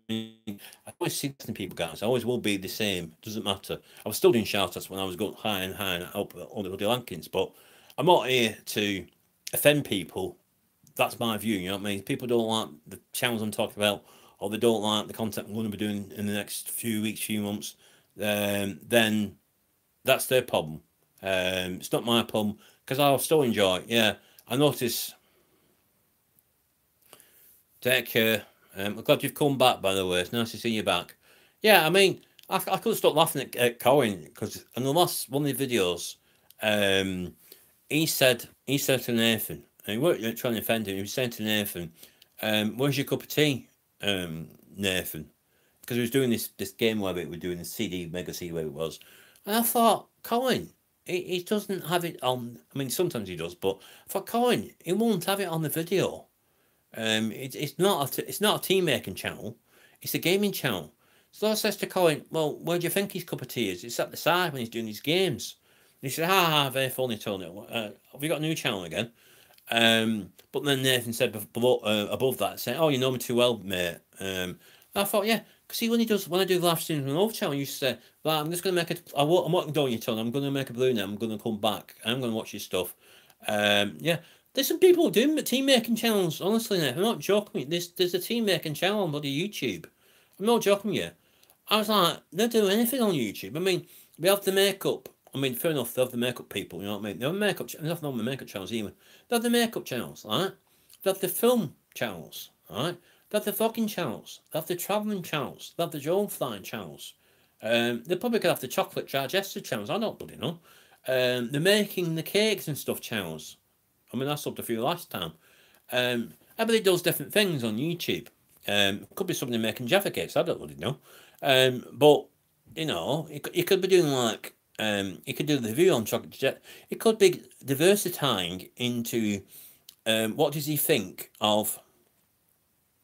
I always see people, guys. I always will be the same. Doesn't matter. I was still doing shout-outs when I was going high and high and up all the bloody rankings, but I'm not here to offend people. That's my view. You know what I mean? People don't like the channels I'm talking about, or they don't like the content I'm going to be doing in the next few weeks, few months, then that's their problem. It's not my problem, because I'll still enjoy it. Yeah, I notice. Take care. I'm glad you've come back, by the way. It's nice to see you back. Yeah, I mean, I couldn't stop laughing at Cohen, because in the last one of the videos, he said to Nathan, and he weren't trying to offend him, he was saying to Nathan, where's your cup of tea, Nathan? Because he was doing this game where we were doing the CD, Mega CD, where it was. And I thought, Cohen, he doesn't have it on. I mean, sometimes he does, but I thought, Cohen, he won't have it on the video. It's not a tea making channel, it's a gaming channel. So I says to Colin, well, where do you think his cup of tea is? It's at the side when he's doing his games. And he said, very funny, Tony. Have you got a new channel again? But then Nathan said above that, saying, oh, you know me too well, mate. I thought, yeah, because see, when I do live streams on an old channel, I used to say, well, I'm just going to make it, I'm not doing you, Tony, I'm going to make a blue now, I'm going to come back, I'm going to watch your stuff. Yeah. There's some people doing team making channels, honestly, Nathan. I'm not joking. There's a team making channel on bloody YouTube. I'm not joking with you. I was like, they don't do anything on YouTube. I mean, we have the makeup. I mean, fair enough, they have the makeup people, you know what I mean? They have makeup nothing on the makeup channels either. They have the makeup channels, right? They have the film channels, right? They have the vlogging channels. They have the travelling channels. They have the drone flying channels. They probably could have the chocolate digestive channels. I don't bloody know. They're making the cakes and stuff channels. I mean, I subbed a few last time. Everybody does different things on YouTube. Could be somebody making Jaffa cakes, I don't really know. But, you know, you could be doing like, you could do the review on chocolate jet. It could be diversifying into, what does he think of,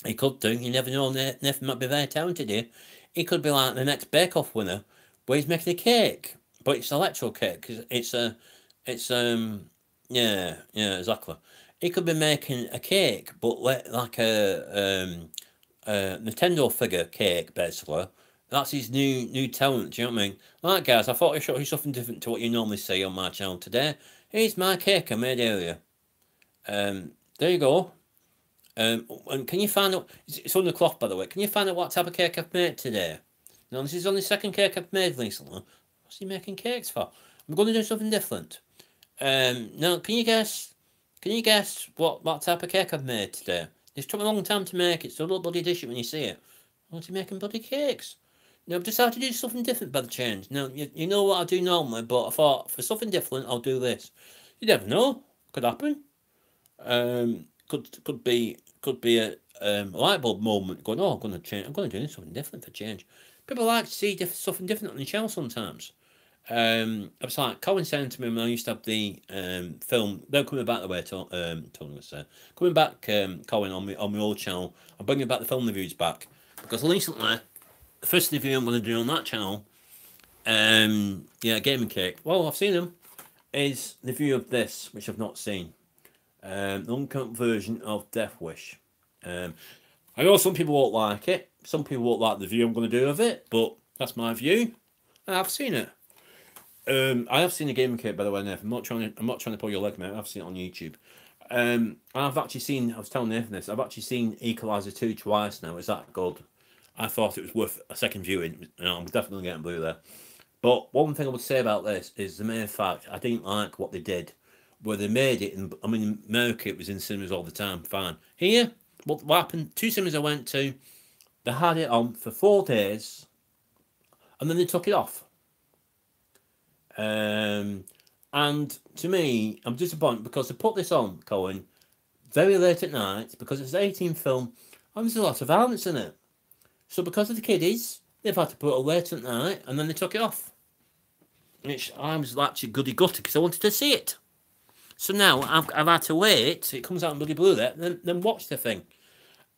he could do, you never know, Nathan might be very talented here. He could be like the next Bake Off winner, where he's making a cake, but it's electro cake, because yeah, exactly. He could be making a cake, but like a Nintendo figure cake, basically. That's his new talent, do you know what I mean? Right, guys, I thought I'd show you something different to what you normally see on my channel today. Here's my cake I made earlier. There you go. And can you find out, it's on the cloth, by the way, can you find out what type of cake I've made today? Now, this is only the second cake I've made recently. What's he making cakes for? I'm going to do something different. Now, can you guess what type of cake I've made today? It's took a long time to make it, so don't bloody dish it when you see it. What's he making bloody cakes? Now, I've decided to do something different by the change. Now, you know what I do normally, but I thought, for something different, I'll do this. You never know. Could happen. Could be a light bulb moment going, oh, I'm going to change. I'm going to do something different for change. People like to see something different on the channel sometimes. I was like, Colin saying to me when I used to have the film, they're coming back the way, Tony was saying, coming back, Colin, on my old channel, I'm bringing back the film reviews back, because recently, the first review I'm going to do on that channel, yeah, Gaming Cake, well, I've seen them, is the review of this, which I've not seen, the uncut version of Death Wish. I know some people won't like it, some people won't like the view I'm going to do of it, but that's my view, and I've seen it. I have seen the Gaming Cake, by the way, Nathan. I'm not trying to pull your leg, mate. I've seen it on YouTube. I've actually seen, I was telling Nathan this, I've actually seen Equalizer 2 twice now. Is that good? I thought it was worth a second viewing. You know, I'm definitely getting blue there. But one thing I would say about this is the main fact, I didn't like what they did. Where they made it, I mean, in America, it was in cinemas all the time, fine. Here, what happened, 2 cinemas I went to, they had it on for 4 days, and then they took it off. And to me, I'm disappointed because they put this on, Colin, very late at night, because it's an 18 film, and there's a lot of violence in it. So because of the kiddies, they've had to put it late at night, and then they took it off. Which I was actually goody gutted because I wanted to see it. So now I've had to wait. It comes out in bloody blue there, then watch the thing.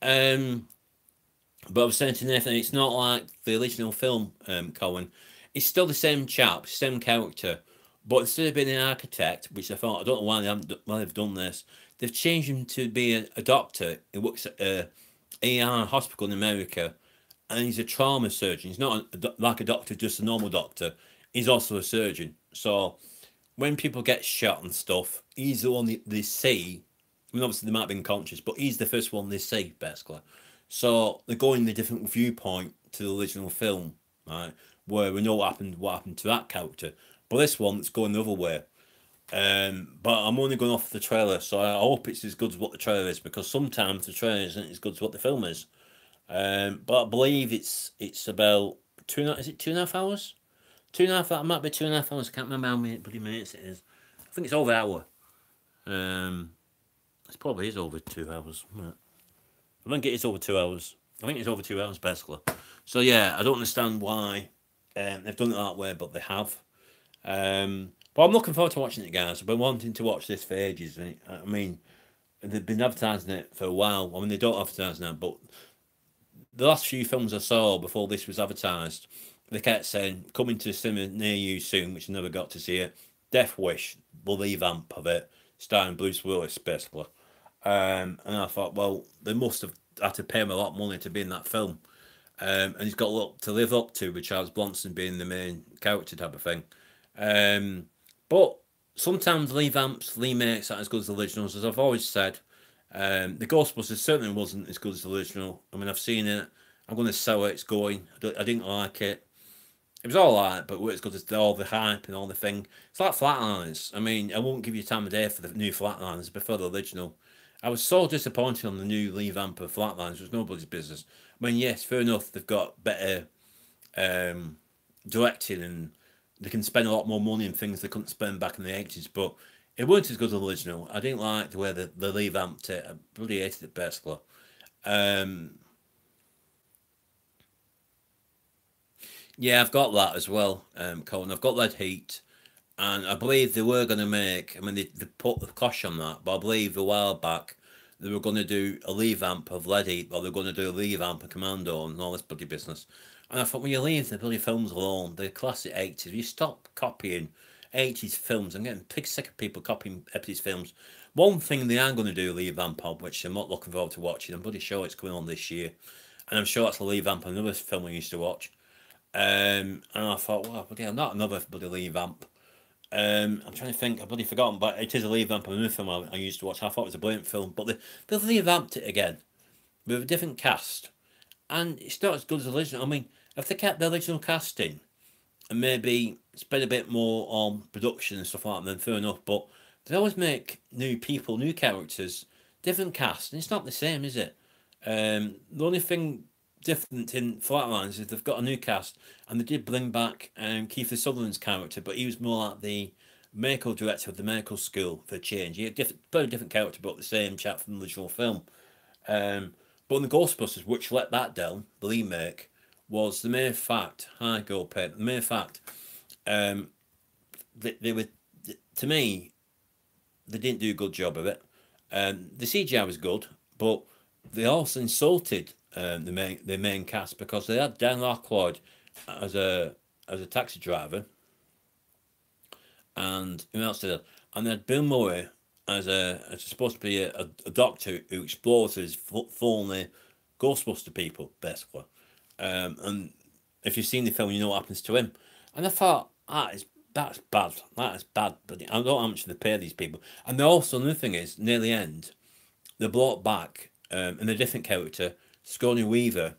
But I was saying to Nathan, it's not like the original film, Colin. It's still the same chap, same character, but instead of being an architect, which I thought, I don't know why they've done this, they've changed him to be a doctor. He works at a ER hospital in America, and he's a trauma surgeon. He's not like a doctor, just a normal doctor. He's also a surgeon. So when people get shot and stuff, he's the one they see. I mean, obviously they might be unconscious, but he's the first one they see, basically. So they're going the different viewpoint to the original film, right? Where we know what happened to that character. But this one, it's going the other way. But I'm only going off the trailer, so I hope it's as good as what the trailer is, because sometimes the trailer isn't as good as what the film is. But I believe it's about is it 2.5 hours? 2.5, that might be 2.5 hours. I can't remember how many bloody minutes it is. I think it's over an hour. It probably is over 2 hours. I think it is over 2 hours. I think it's over 2 hours basically. So yeah, I don't understand why they've done it that way, but they have. But I'm looking forward to watching it, guys. I've been wanting to watch this for ages. I mean, they've been advertising it for a while. I mean, they don't advertise now, but the last few films I saw before this was advertised, they kept saying, coming to a cinema near you soon, which I never got to see it. Death Wish, the revamp of it, starring Bruce Willis, basically. And I thought, well, they must have had to pay him a lot of money to be in that film. And he's got a lot to live up to, with Charles Bronson being the main character type of thing. But sometimes revamps, remakes aren't as good as the originals, as I've always said. The Ghostbusters certainly wasn't as good as the original. I mean, I've seen it. I'm going to sell it. It's going. I didn't like it. It was all right, but it's good as all the hype and all the thing. It's like Flatliners. I mean, I won't give you time of day for the new Flatliners before the original. I was so disappointed on the new revamp of Flatliners. It was nobody's business. I mean, yes, fair enough. They've got better directing, and they can spend a lot more money on things they couldn't spend back in the 80s, but it weren't as good as the original. I didn't like the way they revamped it. I bloody hated it, basically. Yeah, I've got that as well, Colin. I've got Lead Heat, and I believe they were going to make, I mean, they put the cosh on that, but I believe a while back they were going to do a revamp of Lead Heat, or they're going to do a revamp of Commando and all this bloody business. And I thought, when you leave the bloody films alone, the classic 80s, you stop copying 80s films. I'm getting pretty sick of people copying 80s films. One thing they are going to do a revamp of, which I'm not looking forward to watching, I'm pretty sure it's coming on this year, and I'm sure that's a revamp of another film I used to watch. And I thought, well, bloody hell, not another bloody revamp. I'm trying to think, I've bloody forgotten, but it is a revamp of another film I used to watch. I thought it was a brilliant film, but they've revamped it again with a different cast, and it's not as good as the original. I mean, if they kept the original casting and maybe spend a bit more on production and stuff like that, then fair enough. But they always make new people, new characters, different cast, and it's not the same, is it? The only thing different in Flatlines is they've got a new cast, and they did bring back Kiefer Sutherland's character, but he was more like the medical director of the medical school for a change. He had very different character, but the same chap from the original film. But in the Ghostbusters, which let that down, the remake, was the mere fact. Hi, Go Pet. The mere fact. They were, to me, they didn't do a good job of it. The CGI was good, but they also insulted the main cast, because they had Dan Aykroyd as a taxi driver, and who else did it? And they had Bill Murray as supposed to be a doctor who explores his formerly Ghostbuster people, basically. And if you've seen the film, you know what happens to him. And I thought, that's bad. That is bad. But I don't know how much they pay these people. And also, another thing is, near the end, they brought back in a different character, Sigourney Weaver,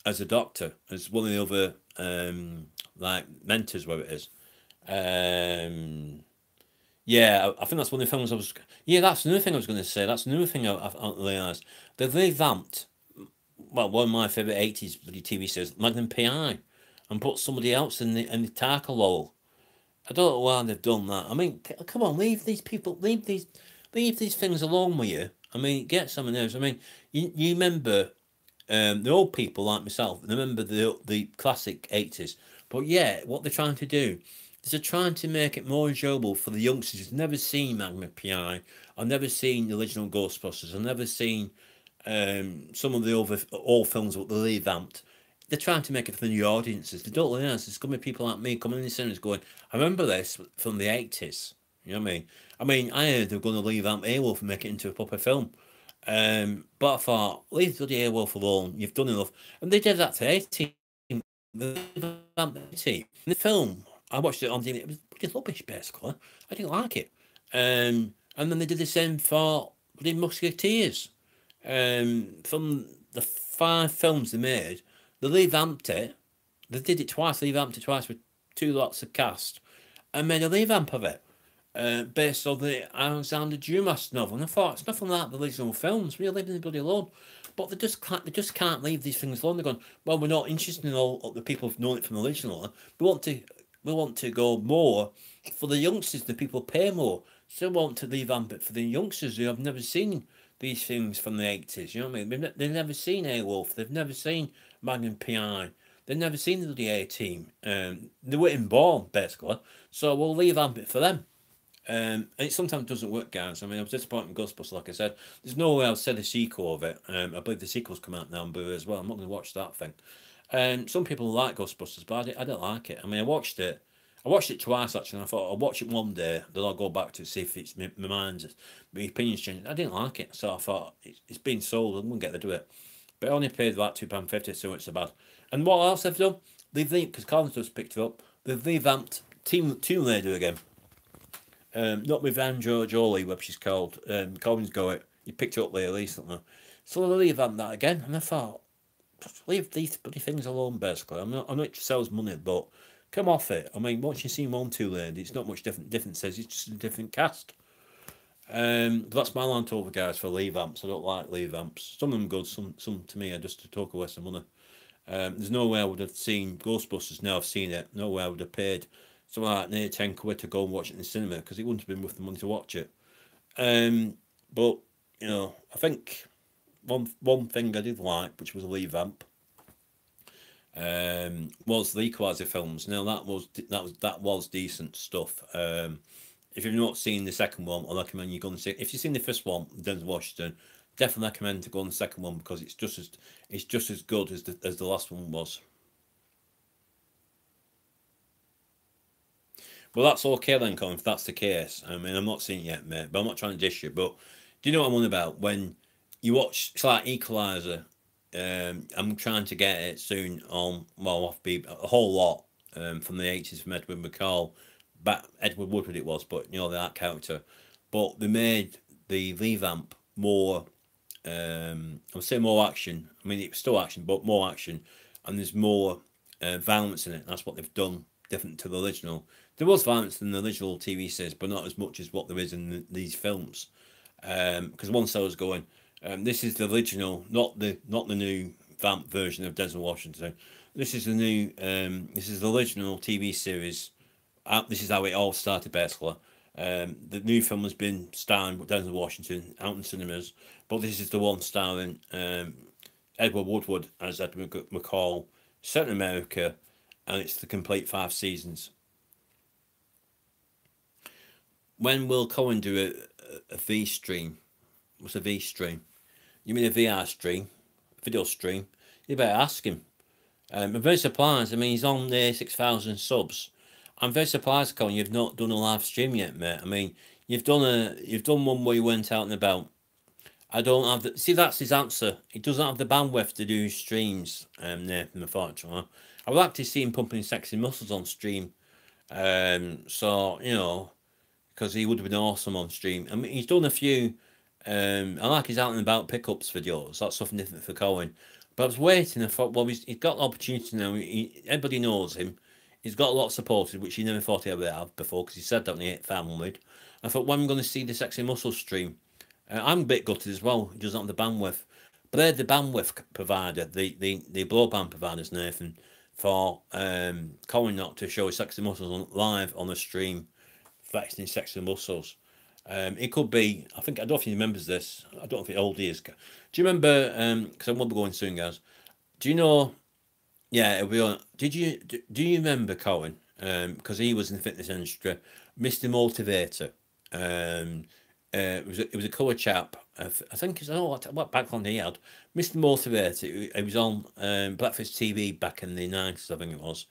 as a doctor, as one of the other like mentors, where it is. Yeah, I think that's one of the films I was. Yeah, that's another thing I was going to say. That's another thing I realised. They've revamped, well, one of my favourite 80s TV series, Magnum PI, and put somebody else in the tackle role. I don't know why they've done that. I mean, come on, leave these people, leave these things alone with you. I mean, get someone else. I mean, you remember the old people like myself, remember the classic 80s. But yeah, what they're trying to do is they're trying to make it more enjoyable for the youngsters who've never seen Magnum PI. I've never seen the original Ghostbusters. I've never seen some of the other old films that they revamped. They're trying to make it for the audiences. They don't realise there's going to be people like me coming in the cinemas going, I remember this from the 80s. You know what I mean? I mean, I heard they were going to revamp Airwolf and make it into a proper film. But I thought, leave bloody Airwolf alone. You've done enough. And they did that to 18. They revamped 18. In the film, I watched it on DVD. It was pretty rubbish, basically. I didn't like it. And then they did the same for the Musketeers. From the 5 films they made, they revamped it. They did it twice. They revamped it twice with 2 lots of cast, and made a revamp of it. Based on the Alexander Dumas novel, and I thought it's nothing like the original films. We're leaving the bloody alone, but they just can't leave these things alone. They're going, well, we're not interested in all the people who've known it from the original. We want to go more for the youngsters. The people pay more, so we want to revamp it for the youngsters who have never seen these things from the 80s. You know what I mean? They've never seen Airwolf. They've never seen Magnum PI. They've never seen the A-Team. They weren't born, basically. So we'll revamp it for them. And it sometimes doesn't work, guys. I mean, I was disappointed in Ghostbusters, like I said. There's no way I'll say the sequel of it. I believe the sequel's come out now on Blu-ray as well. I'm not going to watch that thing. Some people like Ghostbusters, but I don't like it. I mean, I watched it twice, actually, and I thought I'll watch it one day, then I'll go back to see if it's my opinion's changed. I didn't like it, so I thought, it's been sold, I'm going to get to do it. But I only paid about £2.50, so it's so bad. And what else they've done? Because Colin's just picked it up, they've revamped Tomb Raider again. Not with Angelina Jolie, what she's called. Colin's got it. He picked it up there recently. So they revamped that again, and I thought, just leave these bloody things alone, basically. I know it sells money, but come off it. I mean, once you've seen 1, 2 Lady, it's not much differences. It's just a different cast. That's my land over, guys, for revamps. I don't like revamps. Some of them good, some to me are just a total waste of money. There's no way I would have seen Ghostbusters now I've seen it. No way I would have paid something like near 10 quid to go and watch it in the cinema, because it wouldn't have been worth the money to watch it. But, you know, I think one thing I did like, which was a revamp, was the Equalizer films. Now that was decent stuff. If you've not seen the second one, I recommend you go and see it. If you've seen the first one, Denzel Washington, definitely recommend to go on the second one, because it's just as good as the last one was. Well, that's okay then, Colin, if that's the case. I mean, I'm not seeing it yet, mate, but I'm not trying to dish you. But do you know what I'm on about? When you watch, it's like Equalizer. I'm trying to get it soon on, well, off be a whole lot from the 80s from Edward McCall. Edward Woodward it was, but you know, that character. But they made the revamp more, I would say more action. I mean, it's still action, but more action. And there's more violence in it. That's what they've done different to the original. There was violence in the original TV series, but not as much as what there is in these films. Because one seller's going, this is the original, not the new vamp version of Denzel Washington. This is the new, this is the original TV series. This is how it all started, basically. The new film has been starring Denzel Washington out in cinemas, but this is the one starring Edward Woodward as Edward McCall, set in America, and it's the complete 5 seasons. When will Cohen do a V stream? What's a V stream? You mean a VR stream? Video stream? You better ask him. I'm very surprised. I mean, he's on there 6,000 subs. I'm very surprised, Colin, you've not done a live stream yet, mate. I mean, you've done one where you went out and about. I don't have the, see, that's his answer. He doesn't have the bandwidth to do streams, Nathan, unfortunately. I would like to see him pumping sexy muscles on stream. So, you know, because he would have been awesome on stream. I mean, he's done a few, I like his out and about pickups videos. That's something different for Cohen. But I was waiting, I thought, well, he's got the opportunity now. Everybody knows him. He's got a lot of supporters, which he never thought he ever have before, because he said that when he ate family. I thought, when I'm going to see the sexy muscles stream, I'm a bit gutted as well. He doesn't have the bandwidth. But they're the bandwidth provider, the broadband providers, Nathan, for Colin not to show his sexy muscles live on a stream, flexing sexy muscles. It could be, I don't know if he remembers this. I don't know if it old is. Do you remember, because I won't be going soon, guys. Do you know, yeah, it'll be on. Do you remember Colin? Because he was in the fitness industry, Mr. Motivator. It was a colour chap. I think it's what background he had. Mr. Motivator. He was on Breakfast TV back in the 90s, I think it was.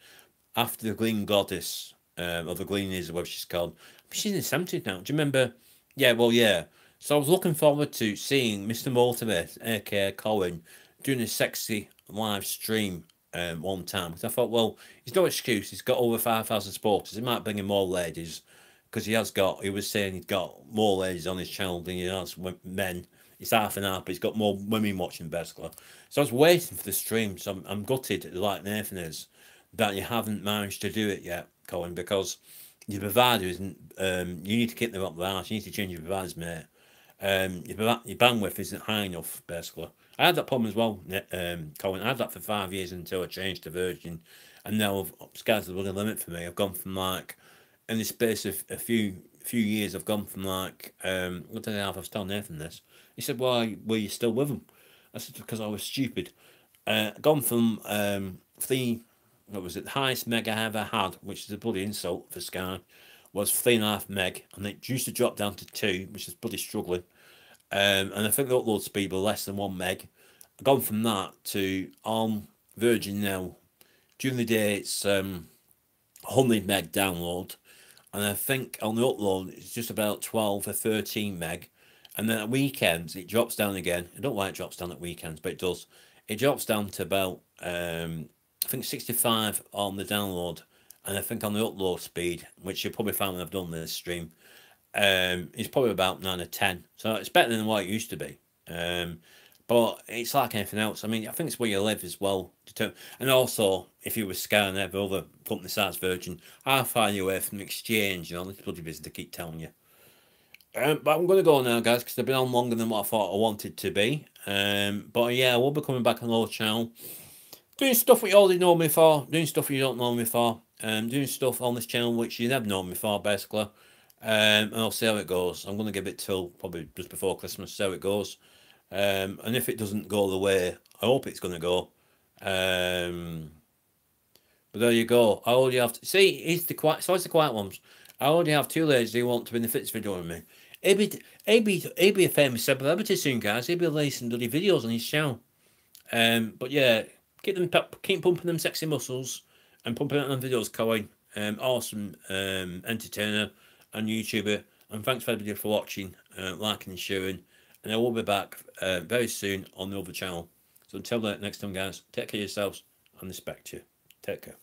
After the Green Goddess, or the Green is what she's called. She's in the 70s now. Do you remember? Yeah, well, yeah. So I was looking forward to seeing Mr. Motivator, aka Colin, doing a sexy live stream one time. Because I thought, well, he's no excuse. He's got over 5,000 supporters. He might bring in more ladies. Because he was saying he's got more ladies on his channel than he has men it's half and half, but he's got more women watching basically. So I was waiting for the stream, so I'm gutted, like Nathan is, that you haven't managed to do it yet, Colin, because your provider isn't. You need to keep them up the house. You need to change your providers, mate. Your bandwidth isn't high enough, basically. I had that problem as well, Colin. I had that for 5 years until I changed to Virgin, and now sky's the limit for me. I've gone from like, in the space of a few years, I've gone from like, what did I have? I was telling Nathan this. He said, "Why were you still with him?" I said, "Because I was stupid." Gone from what was it? The highest meg I ever had, which is a bloody insult for Sky, was 3.5 meg, and it used to drop down to 2, which is bloody struggling. And I think the upload speed was less than 1 meg. I've gone from that to on Virgin now. During the day, it's 100 meg download, and I think on the upload it's just about 12 or 13 meg. And then at weekends it drops down again. I don't like it drops down at weekends, but it does. It drops down to about I think 65 on the download, and I think on the upload speed, which you'll probably find when I've done this stream, it's probably about 9 or 10. So it's better than what it used to be. But it's like anything else. I mean, I think it's where you live as well. And also, if you were Sky and every other company besides Virgin, how far you away from exchange, you know, this bloody business to keep telling you. But I'm going to go now, guys, because I've been on longer than what I thought I wanted to be. But yeah, I will be coming back on the old channel. Doing stuff what you already know me for, doing stuff you don't know me for, doing stuff on this channel which you never known me for, basically. And I'll see how it goes. I'm going to give it till probably just before Christmas, see how it goes. And if it doesn't go the way I hope it's going to go, but there you go. I already have to see. It's the quiet ones. I already have 2 ladies who want to be in the fitness video with me. He'll be a famous celebrity soon, guys. He'll be releasing bloody videos on his channel. But yeah, keep pumping them sexy muscles and pumping out them videos, Colin. Awesome entertainer and YouTuber. And thanks for everybody for watching, liking and sharing. And I will be back very soon on the other channel. So until next time, guys, take care of yourselves and respect you. Take care.